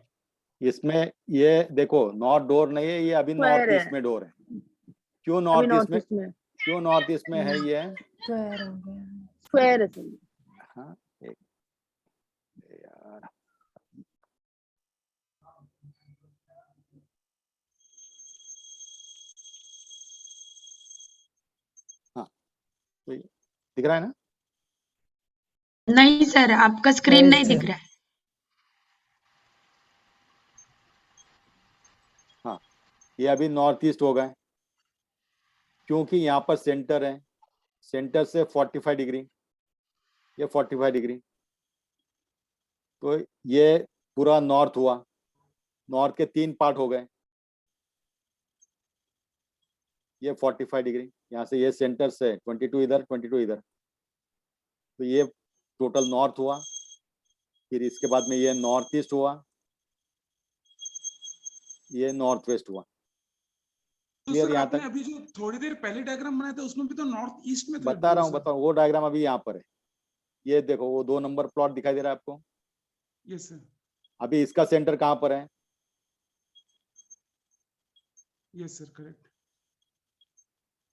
इसमें ये देखो नॉर्थ डोर नहीं है, ये अभी नॉर्थ है। ईस्ट में डोर है। क्यों नॉर्थ ईस्ट में, क्यों नॉर्थ ईस्ट में है ये? स्क्वायर हो गया। स्क्वायर है सर। हाँ, एक यार, हाँ तो दिख रहा है ना? नहीं सर, आपका स्क्रीन नहीं दिख रहा है। हाँ, ये अभी नॉर्थ ईस्ट हो गए, क्योंकि यहाँ पर सेंटर है, सेंटर से 45 डिग्री, ये 45 डिग्री, तो ये पूरा नॉर्थ हुआ। नॉर्थ के 3 पार्ट हो गए, ये 45 डिग्री, यहाँ से ये सेंटर से 22 इधर, 22 इधर, तो ये टोटल नॉर्थ हुआ। फिर इसके बाद में ये नॉर्थ ईस्ट हुआ, ये नॉर्थ वेस्ट हुआ। तो क्लियर सर यहाँ आपने तक? अभी जो थोड़ी देर पहले डायग्राम बनाया था उसमें भी तो नॉर्थ ईस्ट में था बता डोर रहा हूँ, सर। बता रहा हूँ, वो डायग्राम अभी यहाँ पर है। ये देखो वो 2 नंबर प्लॉट दिखाई दे रहा है आपको। यस सर, अभी इसका सेंटर कहाँ पर है? Yes sir, correct.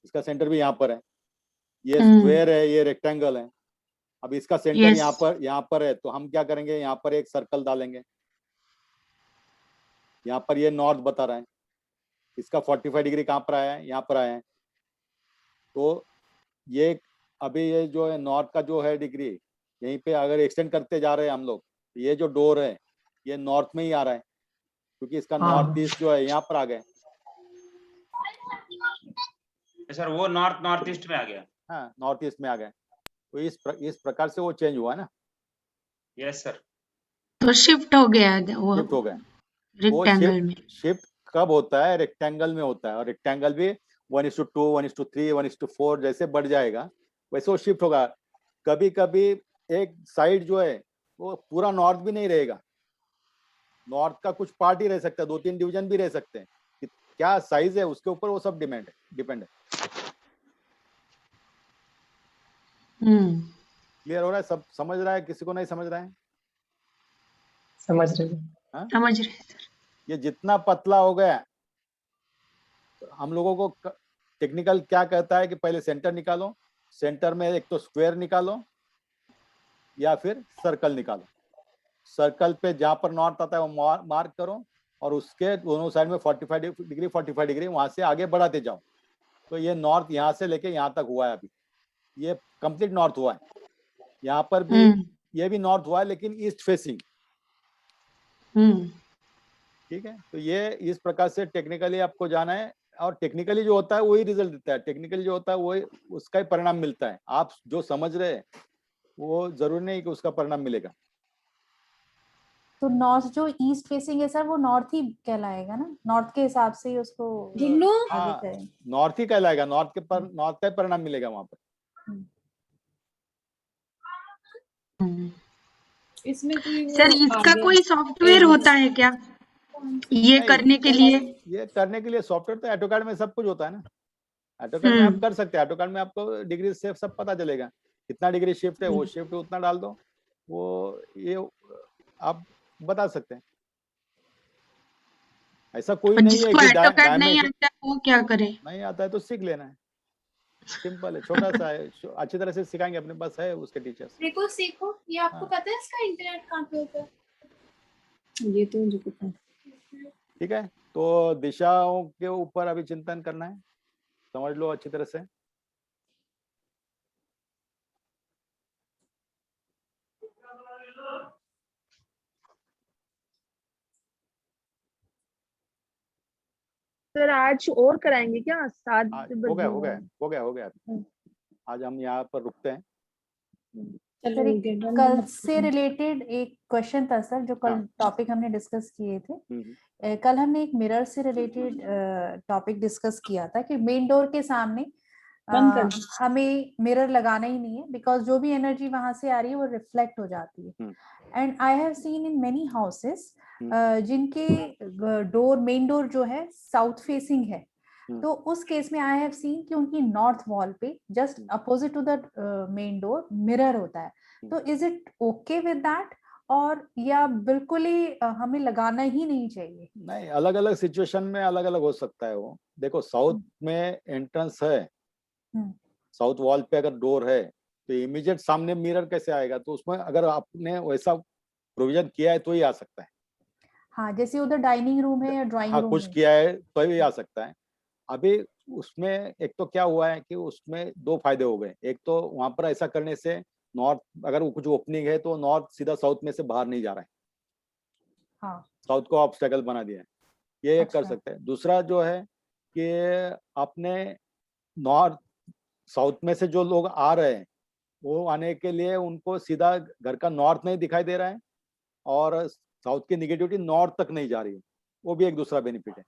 इसका सेंटर भी यहाँ पर है। ये स्क्वायर है, ये रेक्टेंगल है। अब इसका सेंटर Yes. यहाँ पर है, तो हम क्या करेंगे, यहाँ पर एक सर्कल डालेंगे। यहाँ पर ये नॉर्थ बता रहा है, इसका 45 डिग्री कहाँ पर आया है? यहाँ पर आया है। तो ये अभी ये जो है नॉर्थ का जो है डिग्री, यहीं पे अगर एक्सटेंड करते जा रहे हैं हम लोग, ये जो डोर है ये नॉर्थ में ही आ रहा है, क्योंकि इसका नॉर्थ ईस्ट जो है यहाँ पर आ गए। सर वो नॉर्थ ईस्ट में आ गया। हाँ, नॉर्थ ईस्ट में आ गए, तो इस प्रकार से वो चेंज हुआ ना। Yes sir. तो शिफ्ट हो गया वो शिफ्ट हो गए। वो रेक्टेंगल में। शिफ्ट कब होता है? रेक्टेंगल में होता है, और रेक्टेंगल भी 1:2, 1:3, 1:4 जैसे बढ़ जाएगा वैसे वो शिफ्ट होगा। कभी कभी एक साइड जो है वो पूरा नॉर्थ भी नहीं रहेगा, नॉर्थ का कुछ पार्ट ही रह सकता है, 2-3 डिवीजन भी रह सकते हैं, क्या साइज है उसके ऊपर वो सब डिपेंड है। क्लियर हो रहा है, सब समझ रहा है, किसी को नहीं समझ रहा है? समझ रहे हैं। हाँ? समझ रहे सर। ये जितना पतला हो गया, तो हम लोगों को टेक्निकल क्या कहता है कि पहले सेंटर निकालो, सेंटर में एक तो स्क्वायर निकालो या फिर सर्कल निकालो। सर्कल पे जहां पर नॉर्थ आता है वो मार्क करो और उसके दोनों साइड में 45 डिग्री वहां से आगे बढ़ाते जाओ। तो ये नॉर्थ यहाँ से लेके यहाँ तक हुआ है, अभी ये कंप्लीट नॉर्थ हुआ है। यहाँ पर भी ये भी नॉर्थ हुआ है लेकिन ईस्ट फेसिंग। ठीक है, तो ये इस प्रकार से टेक्निकली आपको जाना है, और टेक्निकली जो होता है वही रिजल्ट देता है, टेक्निकली जो होता है वही उसका ही परिणाम मिलता है। आप जो समझ रहे हैं वो जरूरी नहीं कि उसका परिणाम मिलेगा। तो नॉर्थ जो ईस्ट फेसिंग है सर वो नॉर्थ ही कहलाएगा ना, नॉर्थ के हिसाब से ही उसको आगे करें। नॉर्थ ही कहलाएगा, नॉर्थ का ही परिणाम मिलेगा वहां पर। इसमें कोई सर इसका कोई सॉफ्टवेयर होता है क्या ये करने के लिए? ये करने के लिए सॉफ्टवेयर तो ऑटोकैड में सब कुछ होता है ना, ऑटोकैड में आप कर सकते हैं। ऑटोकैड में आपको डिग्री से सब पता चलेगा, कितना डिग्री शिफ्ट है, वो शिफ्ट उतना डाल दो, वो ये आप बता सकते हैं। ऐसा कोई नहीं है जिसको कि ऑटोकैड नहीं आता वो क्या करे? नहीं आता है तो सीख लेना है, सिंपल है, छोटा सा है, अच्छी तरह से सिखाएंगे, अपने पास है उसके टीचर्स। देखो सीखो, ये आपको पता है इसका इंटरनेट कहाँ पे होता है? ये तो मुझे पता है। ठीक है, तो दिशाओं के ऊपर अभी चिंतन करना है, समझ लो अच्छी तरह से। सर आज और कराएंगे क्या? 7 हो गया। आज हम यहाँ पर रुकते हैं। सर कल से रिलेटेड एक क्वेश्चन था सर, जो कल टॉपिक हमने डिस्कस किए थे। कल हमने एक मिरर से रिलेटेड टॉपिक डिस्कस किया था कि मेन डोर के सामने हमें मिरर लगाना ही नहीं है, बिकॉज जो भी एनर्जी वहां से आ रही है वो रिफ्लेक्ट हो जाती है। And I have seen in many houses जिनके डोर, मेन डोर जो है साउथ फेसिंग है, तो उस केस में आई हैव सीन कि उनकी नॉर्थ वॉल पे just opposite to the main door mirror होता है। तो is it okay with that, और या बिल्कुल ही हमें लगाना ही नहीं चाहिए? नहीं, अलग अलग सिचुएशन में अलग अलग हो सकता है वो। देखो साउथ में एंट्रेंस है, साउथ वॉल पे अगर डोर है तो इमीडिएट सामने मिरर कैसे आएगा? तो उसमें अगर आपने वैसा प्रोविजन किया है तो ही आ सकता है। हाँ, जैसे उधर डाइनिंग रूम है या ड्राइंग रूम कुछ किया है तो ही आ सकता है। अभी उसमें एक तो क्या हुआ है कि उसमें 2 फायदे हो गए। एक तो वहां पर ऐसा करने से नॉर्थ, अगर वो कुछ ओपनिंग है तो नॉर्थ सीधा साउथ में से बाहर नहीं जा रहा है। हाँ, साउथ को ऑब्स्टेकल बना दिया है, ये एक कर सकते हैं। दूसरा जो है कि आपने नॉर्थ साउथ में से जो लोग आ रहे हैं वो आने के लिए उनको सीधा घर का नॉर्थ नहीं दिखाई दे रहा है, और साउथ की निगेटिविटी नॉर्थ तक नहीं जा रही है, वो भी एक दूसरा बेनिफिट है।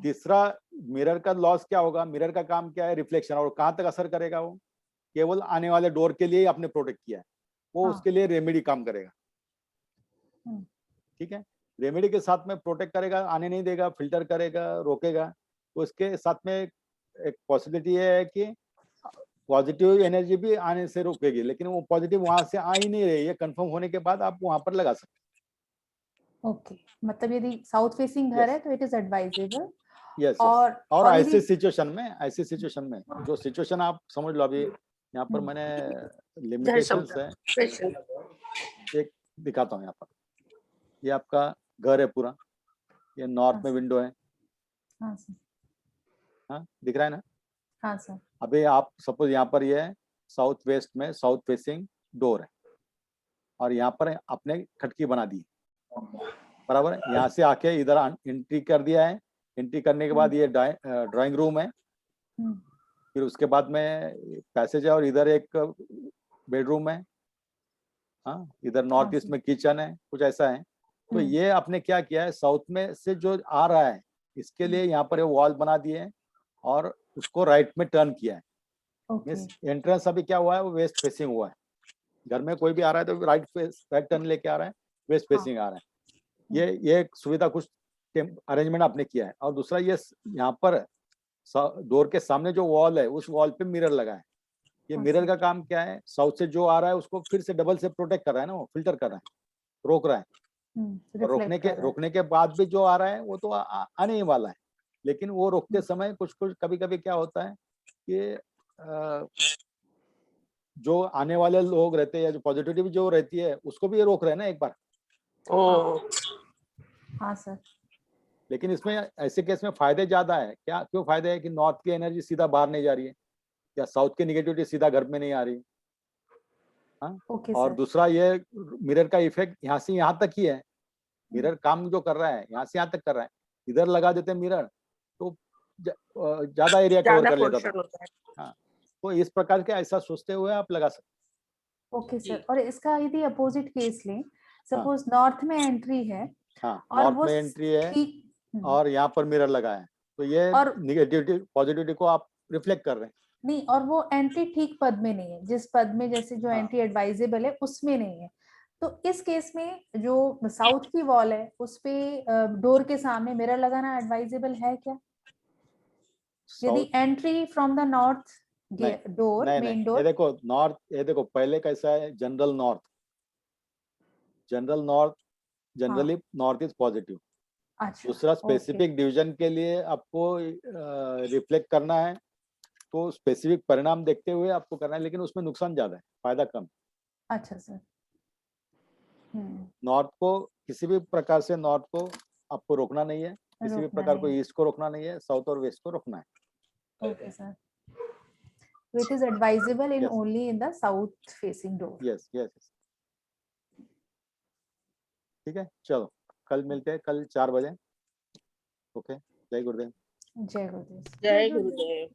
तीसरा, मिरर का लॉस क्या होगा? मिरर का काम क्या है? रिफ्लेक्शन। और कहाँ तक असर करेगा? वो केवल आने वाले डोर के लिए आपने प्रोटेक्ट किया है, वो उसके लिए रेमेडी काम करेगा। ठीक है, रेमेडी के साथ में प्रोटेक्ट करेगा, आने नहीं देगा, फिल्टर करेगा, रोकेगा। तो उसके साथ में एक पॉसिबिलिटी है कि पॉजिटिव एनर्जी भी आने से रोकेगी, लेकिन वो पॉजिटिव वहां से आ ही नहीं रही है। कंफर्म होने के बाद आप वहां पर लगा सकते हैं। ओके, मतलब यदि साउथ फेसिंग घर है तो इट इज एडवाइजेबल। यस, और ऐसे सिचुएशन में जो सिचुएशन आप समझ लो, अभी यहाँ पर मैंने लिमिटेशंस है, एक दिखाता हूँ। यहाँ पर ये आपका घर है पूरा, ये नॉर्थ में विंडो है। हाँ सर, हाँ दिख रहा है ना? हाँ सर। अभी आप सपोज यहाँ पर ये साउथ वेस्ट में साउथ फेसिंग डोर है, और यहाँ पर आपने खिड़की बना दी, बराबर है। यहाँ से आके इधर एंट्री कर दिया है। एंट्री करने के बाद ये ड्राइंग रूम है, फिर उसके बाद में पैसेज है, और इधर एक बेडरूम है। हाँ, इधर नॉर्थ ईस्ट में किचन है, कुछ ऐसा है। तो ये आपने क्या किया है, साउथ में से जो आ रहा है इसके लिए यहाँ पर वॉल बना दिए है, और उसको राइट में टर्न किया है। एंट्रेंस अभी क्या हुआ है, वो वेस्ट फेसिंग हुआ है। घर में कोई भी आ रहा है तो राइट टर्न लेके आ रहा है, वेस्ट फेसिंग आ रहा है। ये एक सुविधा कुछ अरेंजमेंट आपने किया है। और दूसरा ये यहाँ पर डोर के सामने जो वॉल है उस वॉल पे मिरर लगा है। ये मिरर का काम क्या है, साउथ से जो आ रहा है उसको फिर से डबल से प्रोटेक्ट कर रहा है ना, वो फिल्टर कर रहा है, रोक रहा है। और रोकने के बाद भी जो आ रहा है वो तो आने ही वाला है। लेकिन वो रोकते समय कुछ कभी कभी क्या होता है कि जो आने वाले लोग रहते हैं या जो पॉजिटिविटी जो रहती है उसको भी ये रोक रहे हैं ना एक बार। हाँ सर। लेकिन इसमें ऐसे केस में फायदे ज्यादा है। क्या क्यों फायदे है कि नॉर्थ की एनर्जी सीधा बाहर नहीं जा रही है या साउथ की निगेटिविटी सीधा घर में नहीं आ रही है। हाँ? और दूसरा ये मिरर का इफेक्ट यहाँ से यहाँ तक ही है। मिरर काम जो कर रहा है यहाँ से यहाँ तक कर रहा है। इधर लगा देते मिरर तो ज्यादा एरिया कवर कर लेता था। हाँ, तो इस प्रकार के ऐसा सोचते हुए आप लगा सकते। Okay sir. और इसका यदि अपोजिट केस लें, सपोज नॉर्थ में एंट्री है, हाँ, और नॉर्थ वो में एंट्री है और यहाँ पर मिरर लगा है, तो ये निगेटिविटी पॉजिटिविटी को आप रिफ्लेक्ट कर रहे हैं। नहीं, और वो एंट्री ठीक पद में नहीं है, जिस पद में जैसे जो एंट्री एडवाइजेबल है उसमें नहीं है। तो इस केस में जो साउथ की वॉल है उस पे डोर के सामने मिरर लगाना एडवाइजेबल है क्या? यदि entry from the north door, main door. ये देखो नॉर्थ, ये देखो पहले कैसा है, general north generally north is positive. दूसरा स्पेसिफिक डिवीजन के लिए आपको रिफ्लेक्ट करना है तो स्पेसिफिक परिणाम देखते हुए आपको करना है, लेकिन उसमें नुकसान ज्यादा है, फायदा कम। अच्छा सर। नॉर्थ को किसी भी प्रकार से नॉर्थ को आपको रोकना नहीं है, किसी भी प्रकार को ईस्ट को रोकना नहीं है, साउथ और वेस्ट को रोकना है। Okay sir. So it is advisable in only in the south facing door. Yes, yes. ठीक है, चलो कल मिलते हैं, कल 4 बजे। ओके, जय गुरुदेव। जय गुरुदेव। जय गुरुदेव।